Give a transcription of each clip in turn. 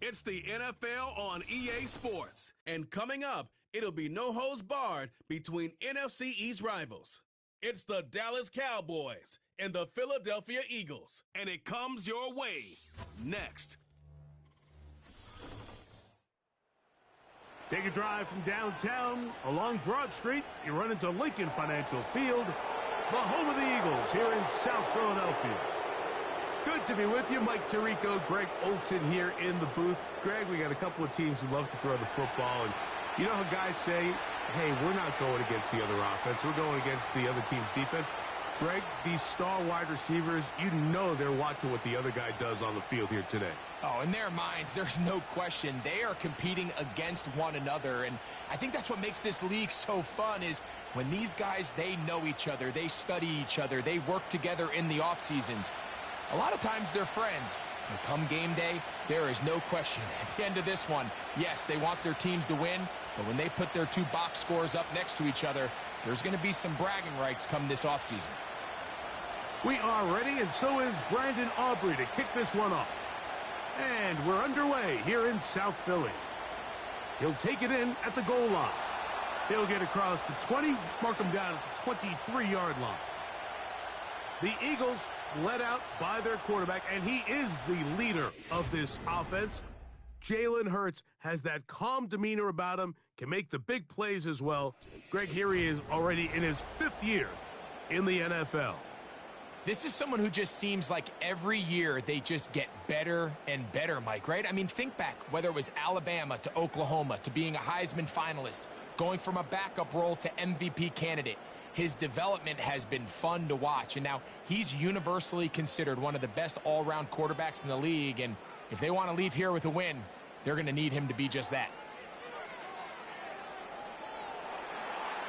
It's the NFL on EA Sports. And coming up, it'll be no holds barred between NFC East rivals. It's the Dallas Cowboys and the Philadelphia Eagles. And it comes your way next. Take a drive from downtown along Broad Street. You run into Lincoln Financial Field, the home of the Eagles here in South Philadelphia. Good to be with you. Mike Tirico, Greg Olson here in the booth. Greg, we got a couple of teams who love to throw the football. And you know how guys say, hey, we're not going against the other offense. We're going against the other team's defense. Greg, these star wide receivers, you know they're watching what the other guy does on the field here today. Oh, in their minds, there's no question. They are competing against one another. And I think that's what makes this league so fun is when these guys, they know each other. They study each other. They work together in the off seasons. A lot of times they're friends. But come game day, there is no question. At the end of this one, yes, they want their teams to win, but when they put their two box scores up next to each other, there's going to be some bragging rights come this offseason. We are ready, and so is Brandon Aubrey to kick this one off. And we're underway here in South Philly. He'll take it in at the goal line. He'll get across the 20, mark him down at the 23-yard line. The Eagles led out by their quarterback, and he is the leader of this offense. Jalen Hurts has that calm demeanor about him, can make the big plays as well. Greg, here he is already in his 5th year in the NFL. This is someone who just seems like every year they just get better and better, Mike, right? I mean, think back, whether it was Alabama to Oklahoma to being a Heisman finalist, going from a backup role to MVP candidate. His development has been fun to watch, and now he's universally considered one of the best all-around quarterbacks in the league, and if they want to leave here with a win, they're going to need him to be just that.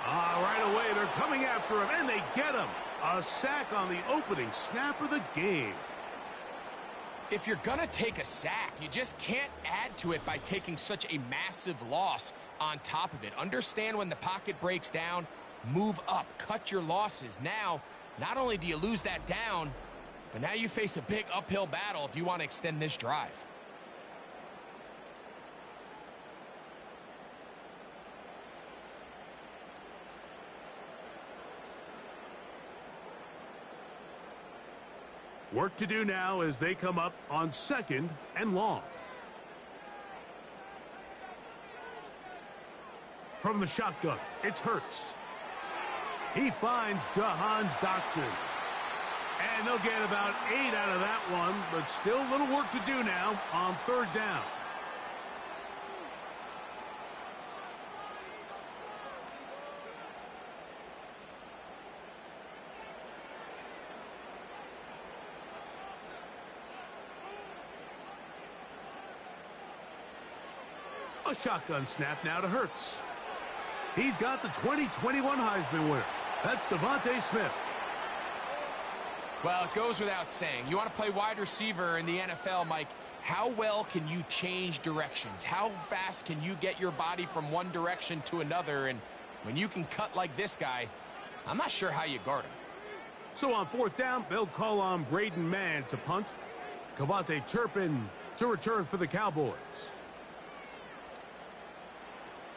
Right away, they're coming after him, and they get him. A sack on the opening snap of the game. If you're going to take a sack, you just can't add to it by taking such a massive loss on top of it. Understand when the pocket breaks down, move up, cut your losses. Now, not only do you lose that down, but now you face a big uphill battle if you want to extend this drive. Work to do now as they come up on 2nd and long. From the shotgun, it's Hurts. He finds Jahan Dotson. And they'll get about 8 out of that one, but still a little work to do now on 3rd down. A shotgun snap now to Hurts. He's got the 2021 Heisman winner. That's Devontae Smith. Well, it goes without saying. You want to play wide receiver in the NFL, Mike. How well can you change directions? How fast can you get your body from one direction to another? And when you can cut like this guy, I'm not sure how you guard him. So on 4th down, they'll call on Braden Mann to punt. Kavonte Turpin to return for the Cowboys.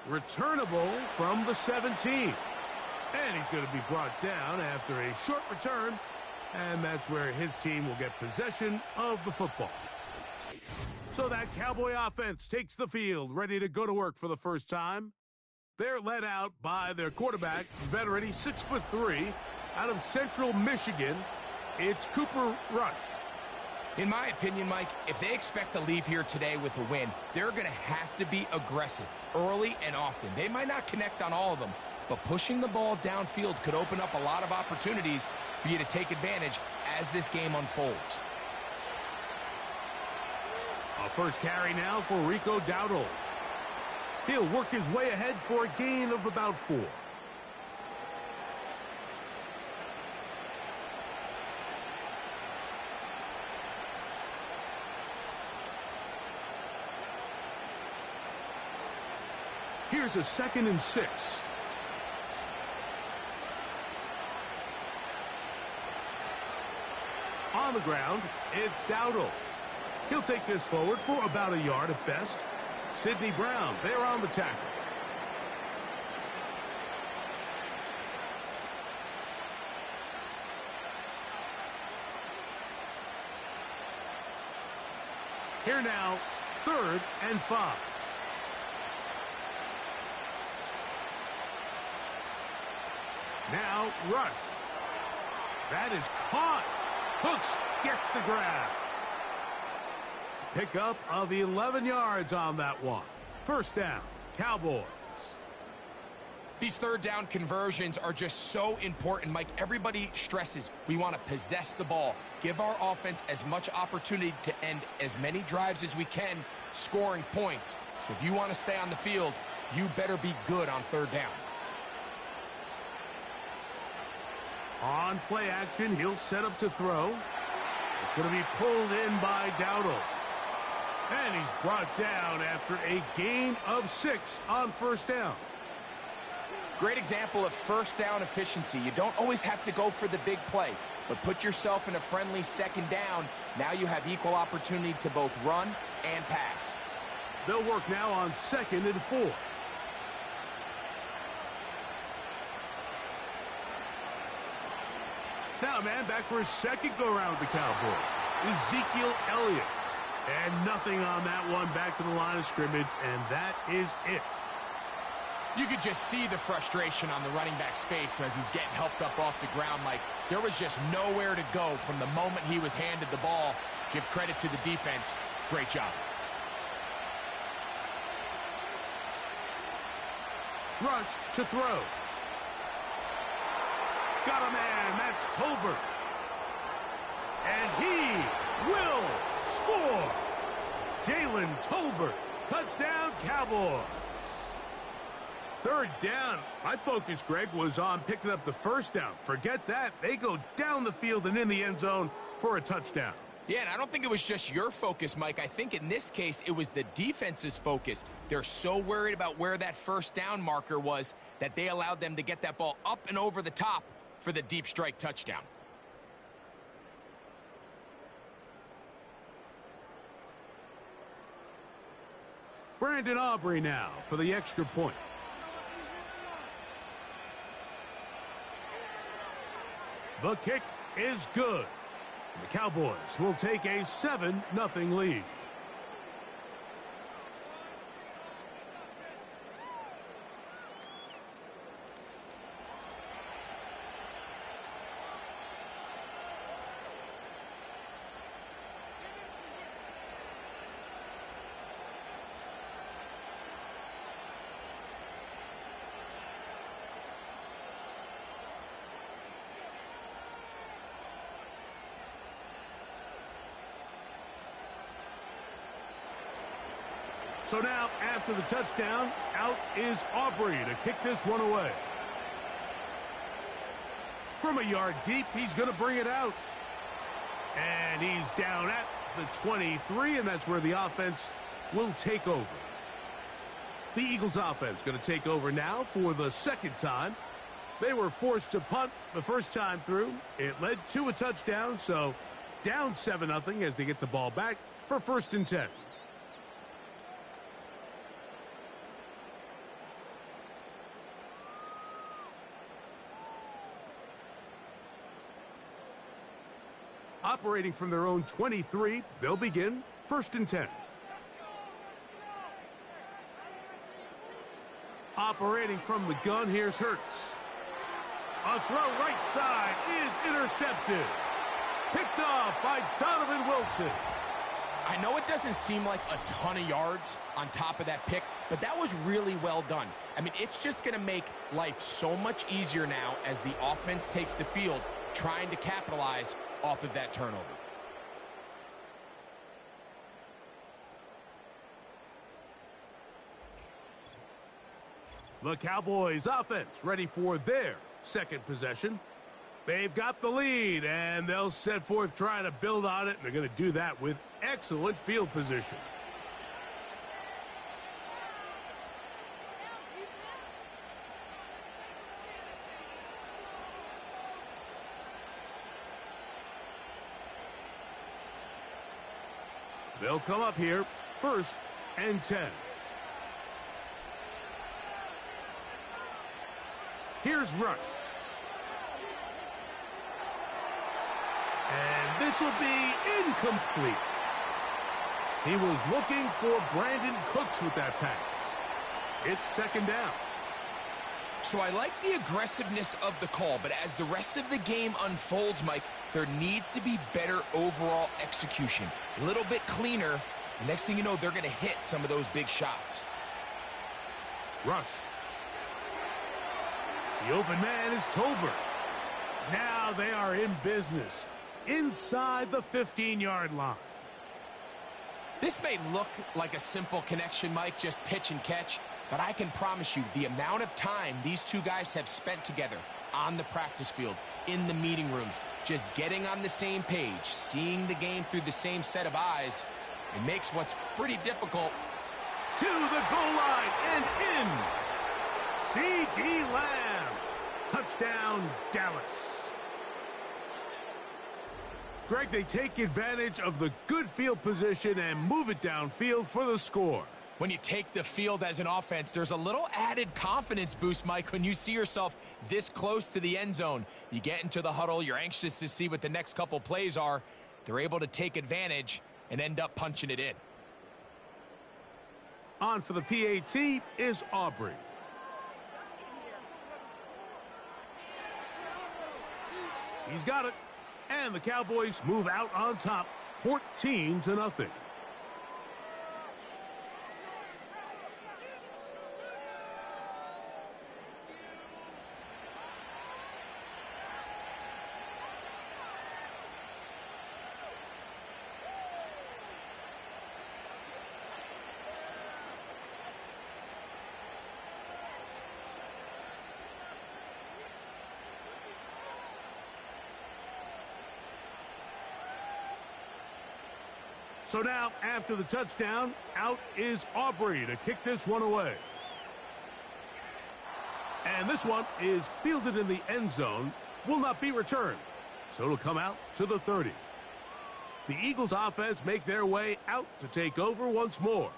Returnable from the 17. And he's going to be brought down after a short return. And that's where his team will get possession of the football. So that Cowboy offense takes the field, ready to go to work for the first time. They're led out by their quarterback, veteran, he's 6'3", out of Central Michigan. It's Cooper Rush. In my opinion, Mike, if they expect to leave here today with a win, they're going to have to be aggressive early and often. They might not connect on all of them, but pushing the ball downfield could open up a lot of opportunities for you to take advantage as this game unfolds. A first carry now for Rico Dowdle. He'll work his way ahead for a gain of about 4. Here's a 2nd and 6. On the ground, it's Dowdle. He'll take this forward for about a yard at best. Sidney Brown there on the tackle. Here now, 3rd and 5. Now, rush. That is caught. Hooks gets the grab. Pickup of 11 yards on that one. 1st down, Cowboys. These 3rd down conversions are just so important, Mike. Everybody stresses we want to possess the ball, give our offense as much opportunity to end as many drives as we can, scoring points. So if you want to stay on the field, you better be good on 3rd down. On play action, he'll set up to throw. It's going to be pulled in by Dowdle. And he's brought down after a gain of 6 on 1st down. Great example of 1st down efficiency. You don't always have to go for the big play, but put yourself in a friendly 2nd down. Now you have equal opportunity to both run and pass. They'll work now on 2nd and 4. Now, man, back for a 2nd go-around with the Cowboys. Ezekiel Elliott. And nothing on that one, back to the line of scrimmage, and that is it. You could just see the frustration on the running back's face as he's getting helped up off the ground. Like, there was just nowhere to go from the moment he was handed the ball. Give credit to the defense. Great job. Rush to throw. Got a man, that's Tolbert. And he will score. Jalen Tolbert, touchdown Cowboys. 3rd down. My focus, Greg, was on picking up the 1st down. Forget that. They go down the field and in the end zone for a touchdown. Yeah, and I don't think it was just your focus, Mike. I think in this case, it was the defense's focus. They're so worried about where that 1st down marker was that they allowed them to get that ball up and over the top for the deep strike touchdown. Brandon Aubrey now for the extra point. The kick is good. And the Cowboys will take a 7-0 lead. So now, after the touchdown, out is Aubrey to kick this one away. From a yard deep, he's going to bring it out. And he's down at the 23, and that's where the offense will take over. The Eagles offense going to take over now for the 2nd time. They were forced to punt the 1st time through. It led to a touchdown, so down 7-0 as they get the ball back for 1st and 10. Operating from their own 23, they'll begin 1st and 10. Operating from the gun, here's Hurts. A throw right side is intercepted. Picked off by Donovan Wilson. I know it doesn't seem like a ton of yards on top of that pick, but that was really well done. I mean, it's just going to make life so much easier now as the offense takes the field, trying to capitalize off of that turnover. The Cowboys offense ready for their 2nd possession. They've got the lead, and they'll set forth trying to build on it, and they're going to do that with excellent field position. They'll come up here, 1st and 10. Here's Rush. And this will be incomplete. He was looking for Brandon Cooks with that pass. It's 2nd down. So I like the aggressiveness of the call, but as the rest of the game unfolds, Mike, there needs to be better overall execution. A little bit cleaner. The next thing you know, they're going to hit some of those big shots. Rush. The open man is Tolbert. Now they are in business inside the 15-yard line. This may look like a simple connection, Mike, just pitch and catch, but I can promise you the amount of time these two guys have spent together on the practice field, in the meeting rooms, just getting on the same page, seeing the game through the same set of eyes, it makes what's pretty difficult. To the goal line and in. C.D. Lamb. Touchdown, Dallas. Greg, they take advantage of the good field position and move it downfield for the score. When you take the field as an offense, there's a little added confidence boost, Mike, when you see yourself this close to the end zone. You get into the huddle, you're anxious to see what the next couple plays are. They're able to take advantage and end up punching it in. On for the PAT is Aubrey. He's got it. And the Cowboys move out on top, 14-0. So now, after the touchdown, out is Aubrey to kick this one away. And this one is fielded in the end zone, will not be returned. So it'll come out to the 30. The Eagles offense make their way out to take over once more.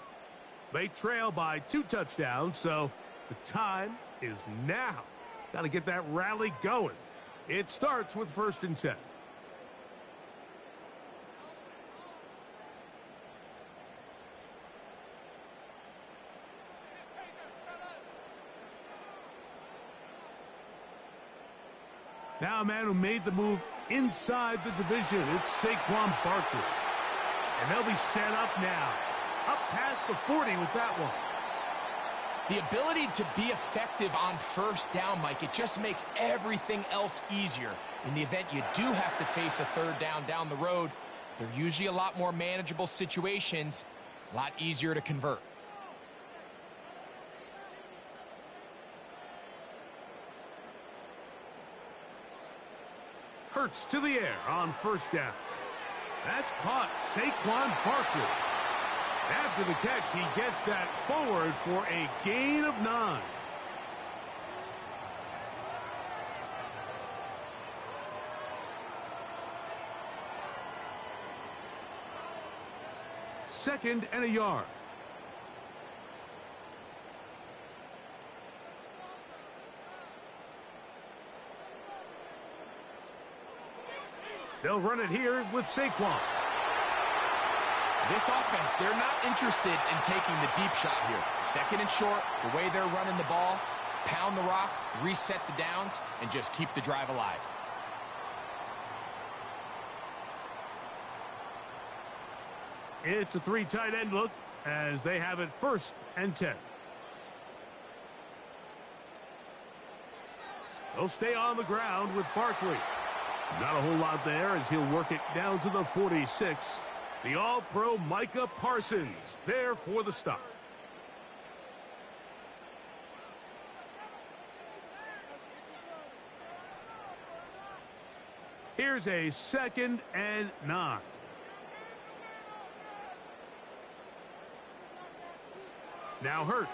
They trail by 2 touchdowns, so the time is now. Got to get that rally going. It starts with 1st and 10. Now a man who made the move inside the division. It's Saquon Barkley. And they'll be set up now. Up past the 40 with that one. The ability to be effective on 1st down, Mike, it just makes everything else easier. In the event you do have to face a 3rd down the road, they're usually a lot more manageable situations, a lot easier to convert. Hurts to the air on 1st down. That's caught. Saquon Barkley. After the catch, he gets that forward for a gain of 9. Second and a yard. They'll run it here with Saquon. This offense, they're not interested in taking the deep shot here. 2nd and short, the way they're running the ball, pound the rock, reset the downs, and just keep the drive alive. It's a 3 tight end look as they have it 1st and 10. They'll stay on the ground with Barkley. Not a whole lot there as he'll work it down to the 46. The All-Pro Micah Parsons there for the stop. Here's a 2nd and 9. Now Hurts.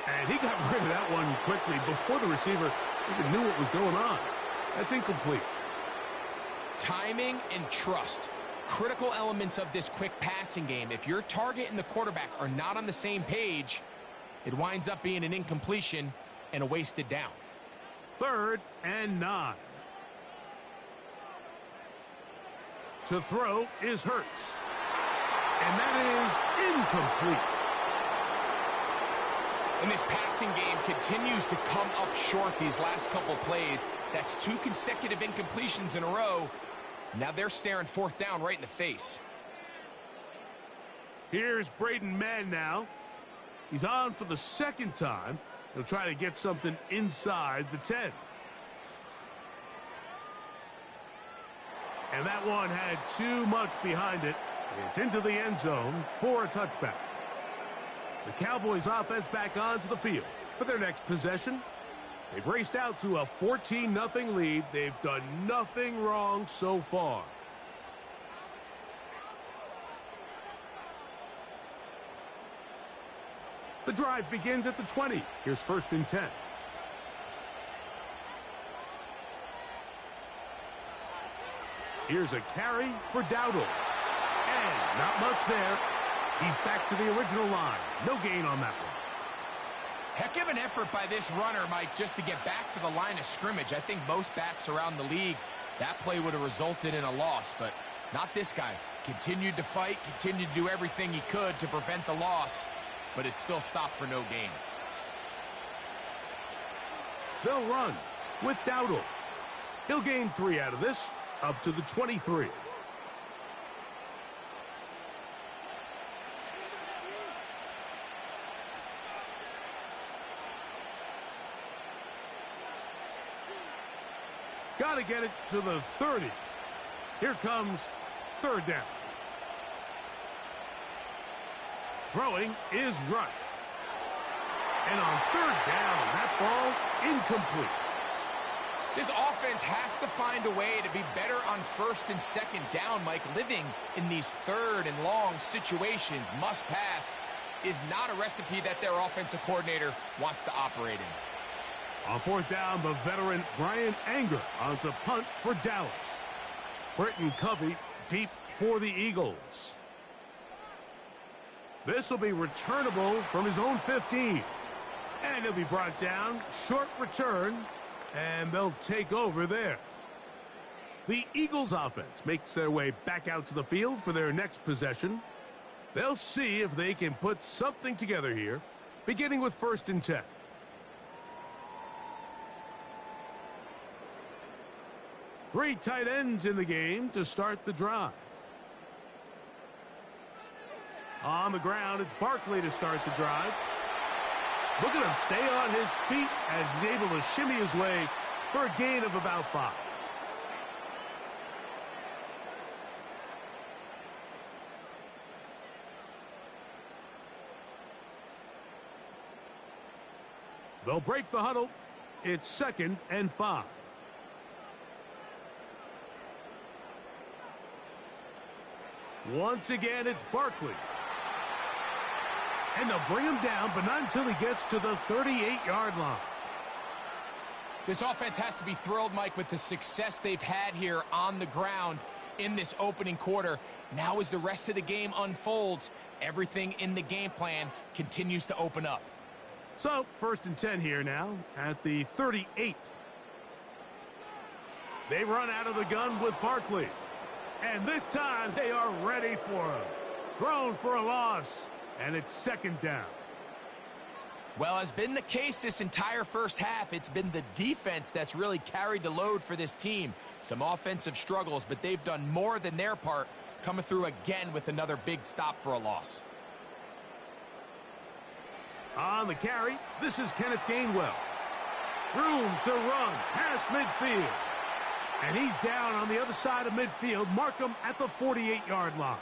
And he got rid of that one quickly before the receiver even knew what was going on. That's incomplete. Timing and trust. Critical elements of this quick passing game. If your target and the quarterback are not on the same page, it winds up being an incompletion and a wasted down. 3rd and 9. To throw is Hurts. And that is incomplete. And this passing game continues to come up short these last couple plays. That's 2 consecutive incompletions in a row. Now they're staring 4th down right in the face. Here's Braden Mann now. He's on for the 2nd time. He'll try to get something inside the 10. And that one had too much behind it. It's into the end zone for a touchback. The Cowboys offense back onto the field for their next possession. They've raced out to a 14-0 lead. They've done nothing wrong so far. The drive begins at the 20. Here's 1st and 10. Here's a carry for Dowdle. And not much there. He's back to the original line. No gain on that one. Heck of an effort by this runner, Mike, just to get back to the line of scrimmage. I think most backs around the league, that play would have resulted in a loss, but not this guy. Continued to fight, continued to do everything he could to prevent the loss, but it still stopped for no gain. They'll run with Dowdle. He'll gain 3 out of this, up to the 23. Got to get it to the 30. Here comes 3rd down. Throwing is Rush. And on 3rd down, that ball incomplete. This offense has to find a way to be better on 1st and 2nd down, Mike. Living in these 3rd and long situations, must pass, is not a recipe that their offensive coordinator wants to operate in. On 4th down, the veteran Brian Anger on to punt for Dallas. Britton Covey deep for the Eagles. This will be returnable from his own 15. And he'll be brought down. Short return. And they'll take over there. The Eagles offense makes their way back out to the field for their next possession. They'll see if they can put something together here, beginning with 1st and 10. Three tight ends in the game to start the drive. On the ground, it's Barkley to start the drive. Look at him stay on his feet as he's able to shimmy his way for a gain of about 5. They'll break the huddle. It's 2nd and 5. Once again, it's Barkley. And they'll bring him down, but not until he gets to the 38-yard line. This offense has to be thrilled, Mike, with the success they've had here on the ground in this opening quarter. Now as the rest of the game unfolds, everything in the game plan continues to open up. So, 1st and 10 here now at the 38. They run out of the gun with Barkley. And this time they are ready for him. Thrown for a loss, and it's 2nd down. Well, as been the case this entire first half, it's been the defense that's really carried the load for this team. Some offensive struggles, but they've done more than their part, coming through again with another big stop for a loss. On the carry, this is Kenneth Gainwell. Room to run past midfield. And he's down on the other side of midfield. Mark him at the 48-yard line.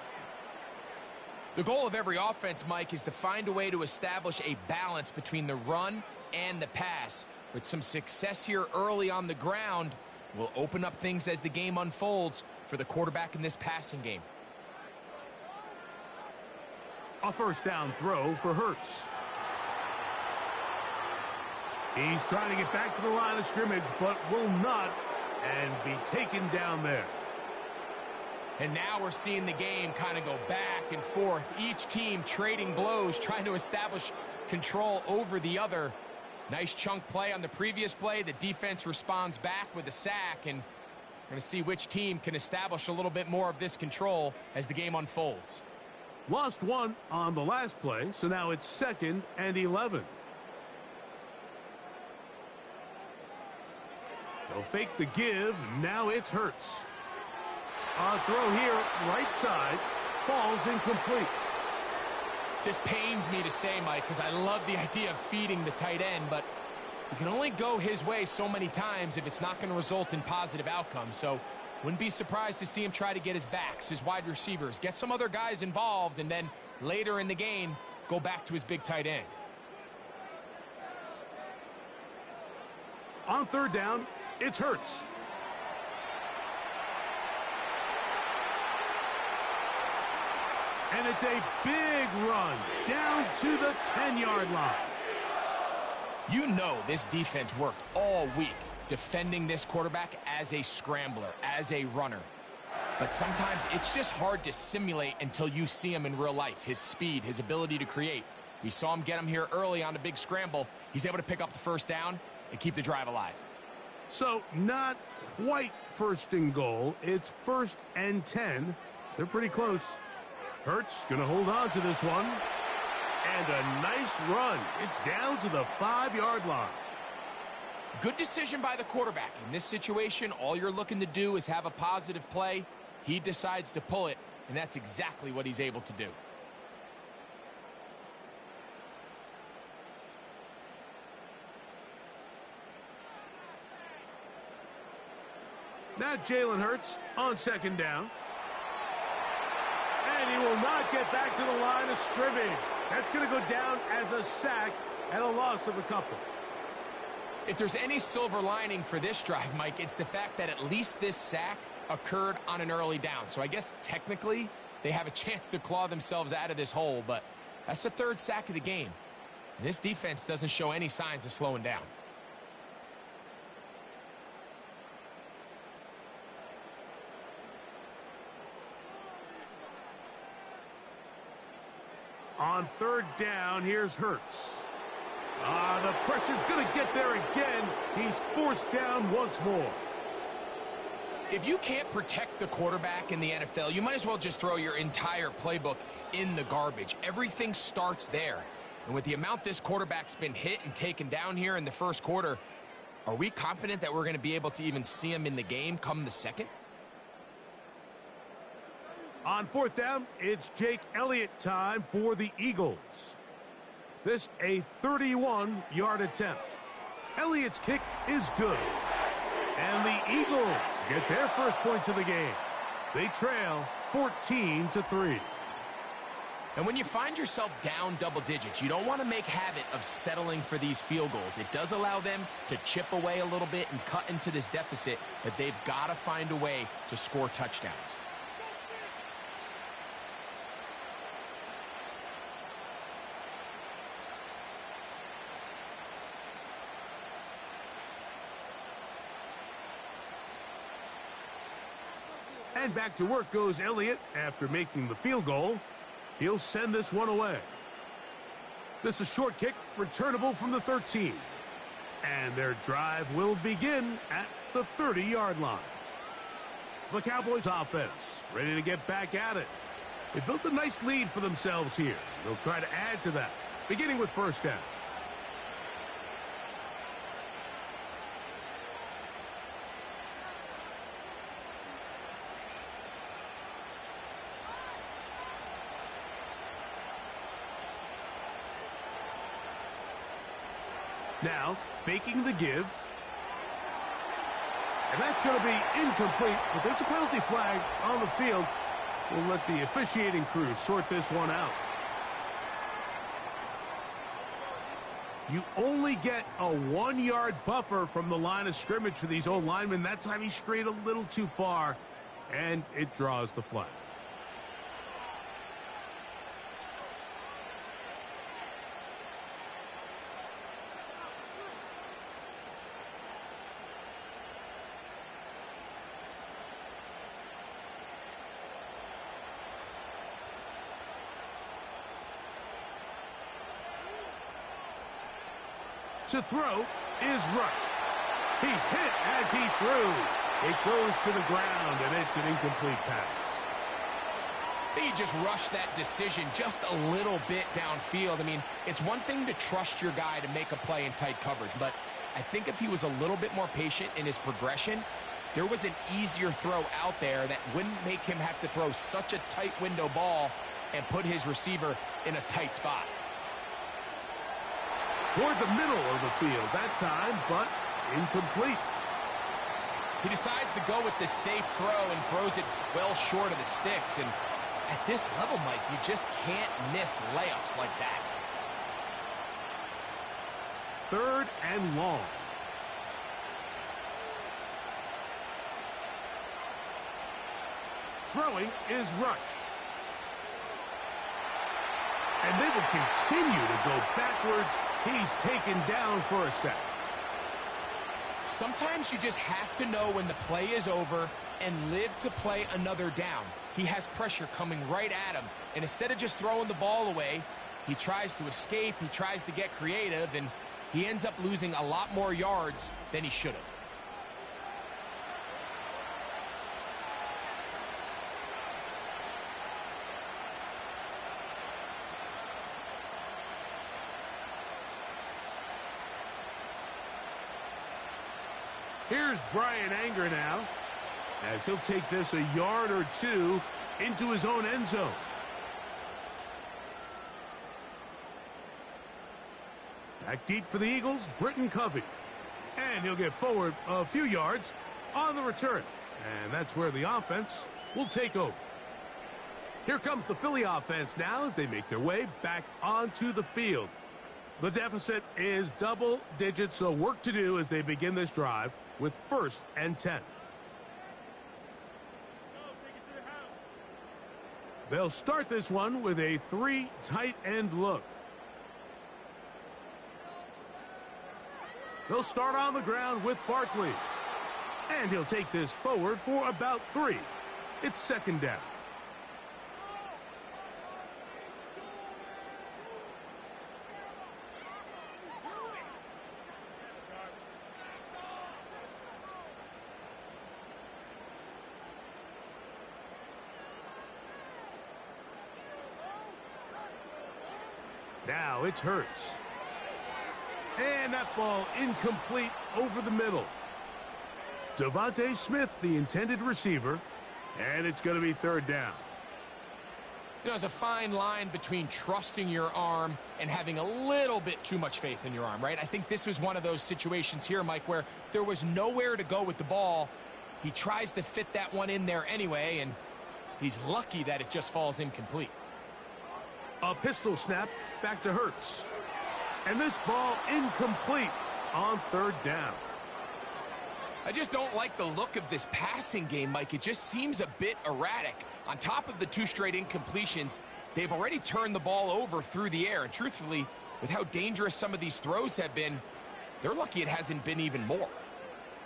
The goal of every offense, Mike, is to find a way to establish a balance between the run and the pass. With some success here early on the ground, will open up things as the game unfolds for the quarterback in this passing game. A 1st down throw for Hurts. He's trying to get back to the line of scrimmage, but will not, and be taken down there. And now we're seeing the game kind of go back and forth. Each team trading blows, trying to establish control over the other. Nice chunk play on the previous play. The defense responds back with a sack, and we're going to see which team can establish a little bit more of this control as the game unfolds. Lost one on the last play, so now it's 2nd and 11. They'll fake the give. Now it's Hurts. A throw here, right side, falls incomplete. This pains me to say, Mike, because I love the idea of feeding the tight end, but you can only go his way so many times if it's not going to result in positive outcomes. So wouldn't be surprised to see him try to get his backs, his wide receivers, get some other guys involved, and then later in the game, go back to his big tight end. On 3rd down, it's Hurts. And it's a big run down to the 10-yard line. You know this defense worked all week defending this quarterback as a scrambler, as a runner. But sometimes it's just hard to simulate until you see him in real life. His speed, his ability to create. We saw him get him here early on a big scramble. He's able to pick up the 1st down and keep the drive alive. So not quite 1st and goal. It's 1st and 10. They're pretty close. Hurts going to hold on to this one. And a nice run. It's down to the 5-yard line. Good decision by the quarterback. In this situation, all you're looking to do is have a positive play. He decides to pull it, and that's exactly what he's able to do. Now Jalen Hurts on 2nd down. And he will not get back to the line of scrimmage. That's going to go down as a sack and a loss of a couple. If there's any silver lining for this drive, Mike, it's the fact that at least this sack occurred on an early down. So I guess technically they have a chance to claw themselves out of this hole, but that's the 3rd sack of the game. And this defense doesn't show any signs of slowing down. On 3rd down, here's Hurts. The pressure's going to get there again. He's forced down once more. If you can't protect the quarterback in the NFL, you might as well just throw your entire playbook in the garbage. Everything starts there. And with the amount this quarterback's been hit and taken down here in the 1st quarter, are we confident that we're going to be able to even see him in the game come the 2nd? On 4th down, it's Jake Elliott time for the Eagles. This a 31-yard attempt. Elliott's kick is good. And the Eagles get their first points of the game. They trail 14-3. And when you find yourself down double digits, you don't want to make habit of settling for these field goals. It does allow them to chip away a little bit and cut into this deficit, but they've got to find a way to score touchdowns. And back to work goes Elliott after making the field goal. He'll send this one away. This is a short kick, returnable from the 13. And their drive will begin at the 30-yard line. The Cowboys offense ready to get back at it. They built a nice lead for themselves here. They'll try to add to that, beginning with 1st down. Now, faking the give. And that's going to be incomplete, but there's a penalty flag on the field. We'll let the officiating crew sort this one out. You only get a 1-yard buffer from the line of scrimmage for these old linemen. That time he strayed a little too far, and it draws the flag. to throw is Rush. He's hit as he threw. It goes to the ground, and it's an incomplete pass. I think he just rushed that decision just a little bit downfield. I mean, it's one thing to trust your guy to make a play in tight coverage, but I think if he was a little bit more patient in his progression, there was an easier throw out there that wouldn't make him have to throw such a tight window ball and put his receiver in a tight spot. Toward the middle of the field that time, but incomplete. He decides to go with the safe throw and throws it well short of the sticks. And at this level, Mike, you just can't miss layups like that. 3rd and long. Throwing is Rush. And they will continue to go backwards. He's taken down for a sack. Sometimes you just have to know when the play is over and live to play another down. He has pressure coming right at him, and instead of just throwing the ball away, he tries to escape, he tries to get creative, and he ends up losing a lot more yards than he should have. Here's Brian Anger now, as he'll take this a yard or two into his own end zone. Back deep for the Eagles, Britton Covey. And he'll get forward a few yards on the return. And that's where the offense will take over. Here comes the Philly offense now as they make their way back onto the field. The deficit is double digits, so work to do as they begin this drive with 1st and 10. They'll start this one with a 3 tight end look. They'll start on the ground with Barkley. And he'll take this forward for about 3. It's 2nd down. Now it's Hurts. And that ball incomplete over the middle. Devontae Smith, the intended receiver, and it's going to be 3rd down. You know, there's a fine line between trusting your arm and having a little bit too much faith in your arm, right? I think this was one of those situations here, Mike, where there was nowhere to go with the ball. He tries to fit that one in there anyway, and he's lucky that it just falls incomplete. A pistol snap back to Hurts. And this ball incomplete on 3rd down. I just don't like the look of this passing game, Mike. It just seems a bit erratic. On top of the 2 straight incompletions, they've already turned the ball over through the air. And truthfully, with how dangerous some of these throws have been, they're lucky it hasn't been even more.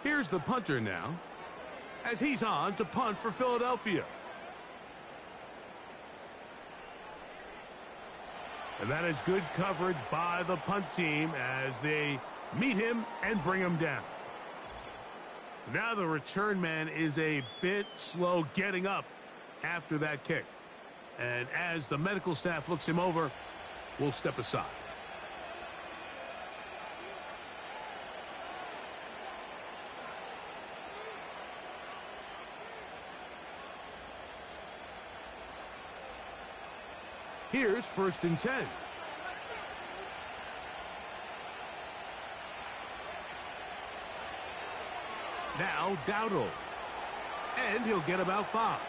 Here's the punter now, as he's on to punt for Philadelphia. And that is good coverage by the punt team as they meet him and bring him down. Now the return man is a bit slow getting up after that kick. And as the medical staff looks him over, we'll step aside. Here's 1st and 10. Now Dowdle. And he'll get about 5.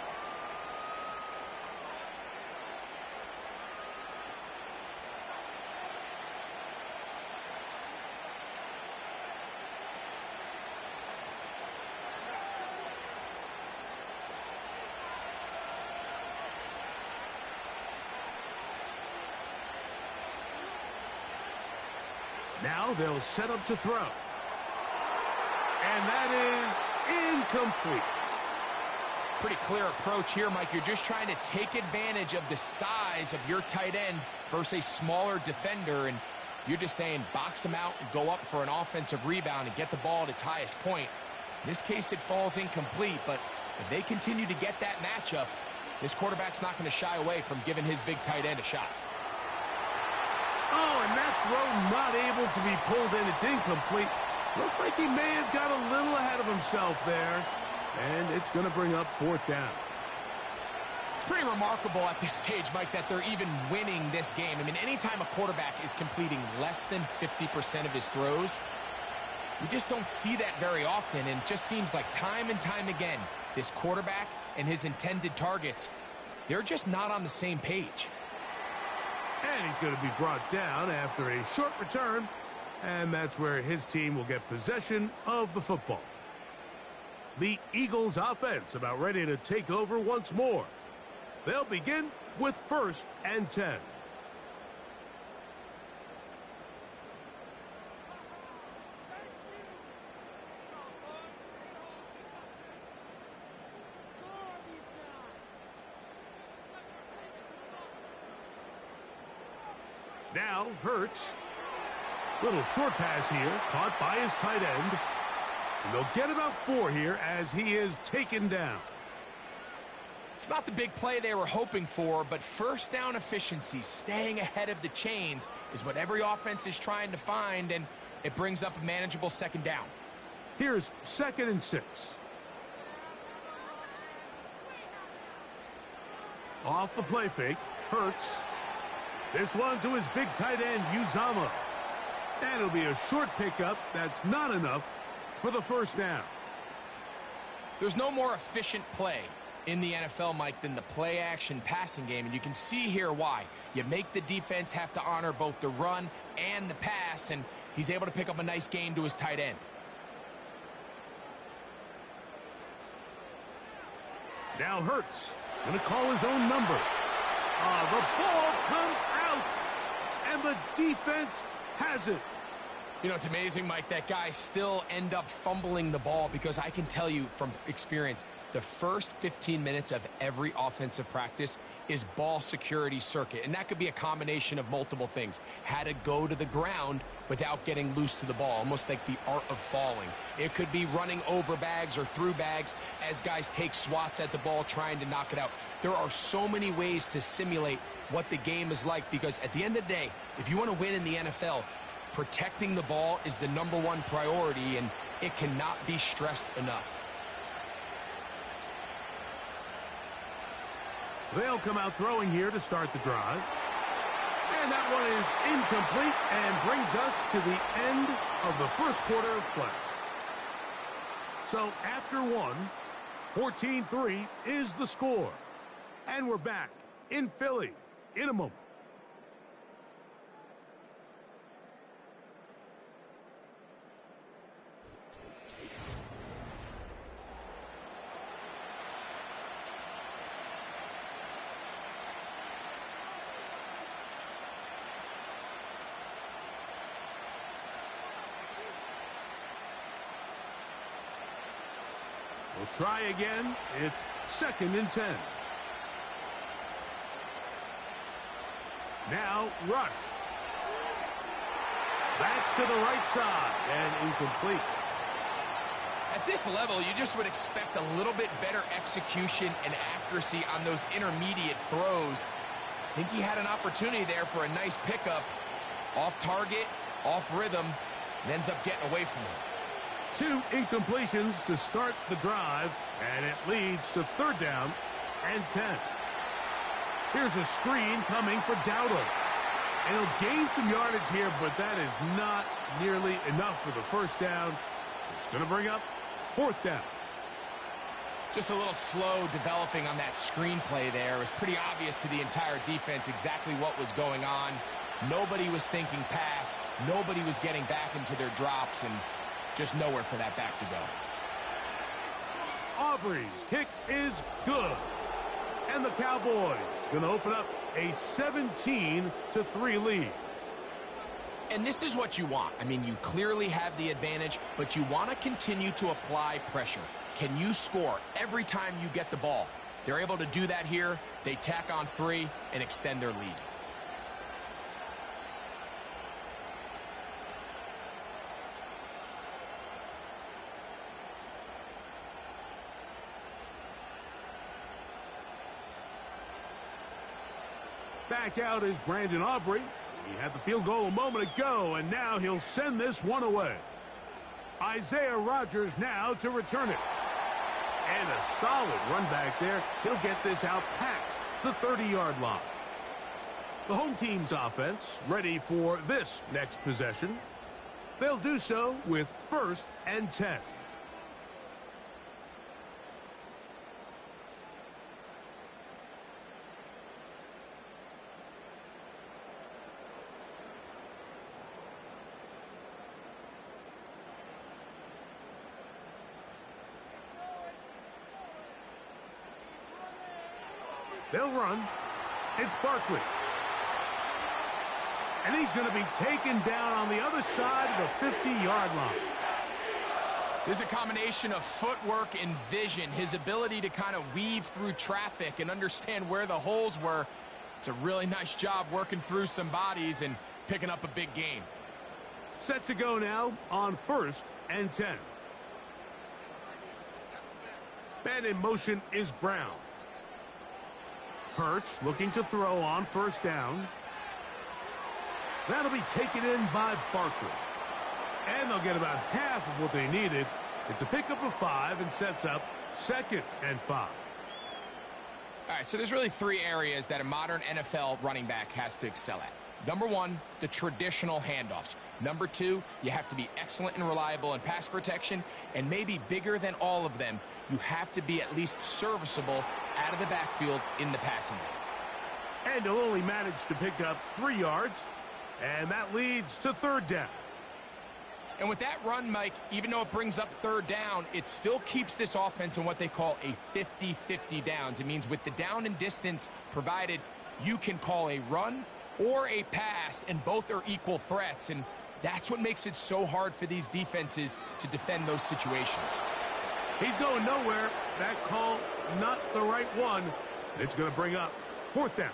Now they'll set up to throw. And that is incomplete. Pretty clear approach here, Mike. You're just trying to take advantage of the size of your tight end versus a smaller defender. And You're just saying box him out and go up for an offensive rebound and get the ball at its highest point. In this case, it falls incomplete, but if they continue to get that matchup, this quarterback's not going to shy away from giving his big tight end a shot. Oh, and that throw not able to be pulled in. It's incomplete. Looked like he may have got a little ahead of himself there. And it's going to bring up fourth down. It's pretty remarkable at this stage, Mike, that they're even winning this game. I mean, anytime a quarterback is completing less than 50% of his throws, we just don't see that very often. And it just seems like time and time again, this quarterback and his intended targets, they're just not on the same page. And he's going to be brought down after a short return. And that's where his team will get possession of the football. The Eagles offense about ready to take over once more. They'll begin with 1st and 10. Now Hurts. Little short pass here, caught by his tight end. And they'll get about 4 here as he is taken down. It's not the big play they were hoping for, but first down efficiency, staying ahead of the chains, is what every offense is trying to find, and it brings up a manageable 2nd down. Here's 2nd and 6. Off the play fake, Hurts. This one to his big tight end, Uzama. And it'll be a short pickup. That's not enough for the 1st down. There's no more efficient play in the NFL, Mike, than the play-action passing game, and you can see here why. You make the defense have to honor both the run and the pass, and he's able to pick up a nice gain to his tight end. Now Hurts going to call his own number. The ball comes out, and the defense has it. You know, it's amazing, Mike, that guys still end up fumbling the ball, because I can tell you from experience, the first 15 minutes of every offensive practice is ball security circuit, and that could be a combination of multiple things. How to go to the ground without getting loose to the ball, almost like the art of falling. It could be running over bags or through bags as guys take swats at the ball trying to knock it out. There are so many ways to simulate what the game is like, because at the end of the day, if you want to win in the NFL, protecting the ball is the #1 priority, and it cannot be stressed enough. They'll come out throwing here to start the drive. And that one is incomplete and brings us to the end of the first quarter of play. So after one, 14-3 is the score. And we're back in Philly in a moment. We'll try again. It's 2nd and 10. Now Rush. That's to the right side and incomplete. At this level, you just would expect a little bit better execution and accuracy on those intermediate throws. I think he had an opportunity there for a nice pickup. Off target, off rhythm, and ends up getting away from him. 2 incompletions to start the drive, and it leads to 3rd down and 10. Here's a screen coming for Dowdle. And he'll gain some yardage here, but that is not nearly enough for the 1st down. So it's going to bring up 4th down. Just a little slow developing on that screenplay there. It was pretty obvious to the entire defense exactly what was going on. Nobody was thinking pass. Nobody was getting back into their drops, and just nowhere for that back to go. Aubrey's kick is good. And the Cowboys going to open up a 17-3 lead. And this is what you want. I mean, you clearly have the advantage, but you want to continue to apply pressure. Can you score every time you get the ball? They're able to do that here. They tack on 3 and extend their lead. Back out is Brandon Aubrey. He had the field goal a moment ago, and now he'll send this one away. Isaiah Rodgers now to return it. And a solid run back there. He'll get this out past the 30-yard line. The home team's offense ready for this next possession. They'll do so with 1st and 10. They'll run. It's Barkley. And he's going to be taken down on the other side of the 50-yard line. There's a combination of footwork and vision, his ability to kind of weave through traffic and understand where the holes were. It's a really nice job working through some bodies and picking up a big gain. Set to go now on 1st and 10. And in motion is Brown. Hurts looking to throw on 1st down. That'll be taken in by Barkley. And they'll get about half of what they needed. It's a pickup of 5 and sets up 2nd and 5. All right, so there's really 3 areas that a modern NFL running back has to excel at. Number 1, the traditional handoffs. Number 2, you have to be excellent and reliable in pass protection. And maybe bigger than all of them, you have to be at least serviceable out of the backfield in the passing game. And he'll only manage to pick up 3 yards. And that leads to 3rd down. And with that run, Mike, even though it brings up 3rd down, it still keeps this offense in what they call a 50-50 downs. It means with the down and distance provided, you can call a run or a pass, and both are equal threats. And that's what makes it so hard for these defenses to defend those situations. He's going nowhere. That call, not the right one. It's going to bring up 4th down.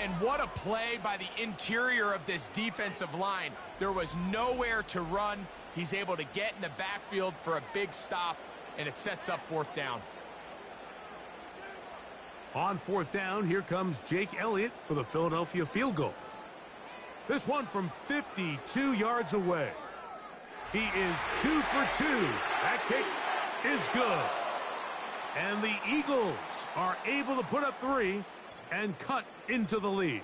And what a play by the interior of this defensive line. There was nowhere to run. He's able to get in the backfield for a big stop, and it sets up 4th down. On 4th down, here comes Jake Elliott for the Philadelphia field goal. This one from 52 yards away. He is 2 for 2. That kick is good. And the Eagles are able to put up 3 and cut into the lead.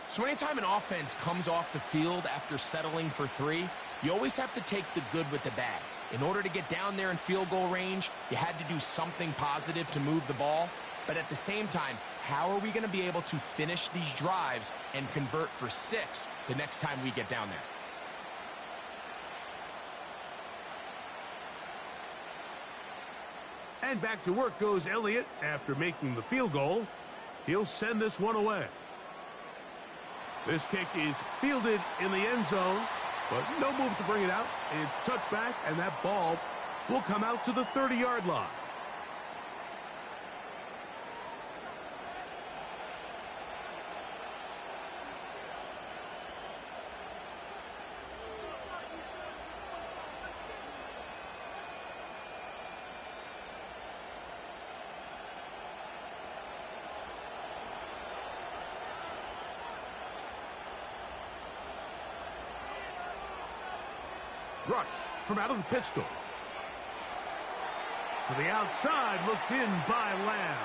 So anytime an offense comes off the field after settling for 3, you always have to take the good with the bad. In order to get down there in field goal range, you had to do something positive to move the ball. But at the same time, how are we going to be able to finish these drives and convert for 6 the next time we get down there? And back to work goes Elliott after making the field goal. He'll send this one away. This kick is fielded in the end zone, but no move to bring it out. It's touchback, and that ball will come out to the 30-yard line. Rush from out of the pistol. To the outside, looked in by Lamb.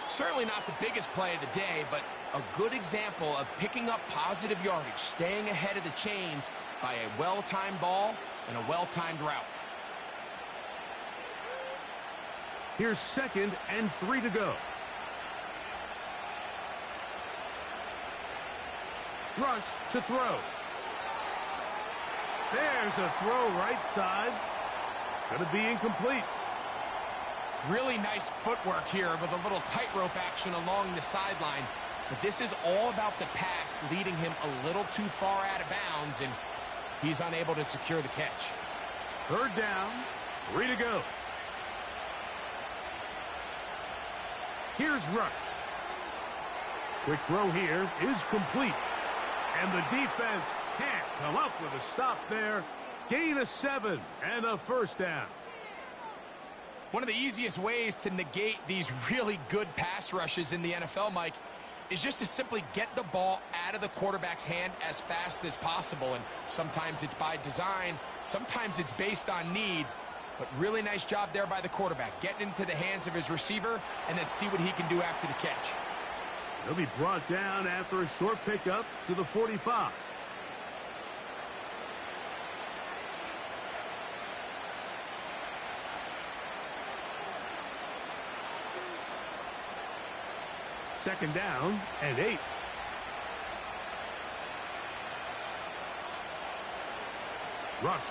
Certainly not the biggest play of the day, but a good example of picking up positive yardage, staying ahead of the chains by a well-timed ball and a well-timed route. Here's 2nd and 3 to go. Rush to throw. There's a throw right side. It's going to be incomplete. Really nice footwork here with a little tightrope action along the sideline. But this is all about the pass leading him a little too far out of bounds, and he's unable to secure the catch. 3rd down, 3 to go. Here's Rush. Quick throw here is complete. And the defense can't come up with a stop there. Gain of 7 and a 1st down. One of the easiest ways to negate these really good pass rushes in the NFL, Mike, is just to simply get the ball out of the quarterback's hand as fast as possible. And sometimes it's by design, sometimes it's based on need. But really nice job there by the quarterback, getting into the hands of his receiver and then see what he can do after the catch. He'll be brought down after a short pickup to the 45. Second down and 8. Rush.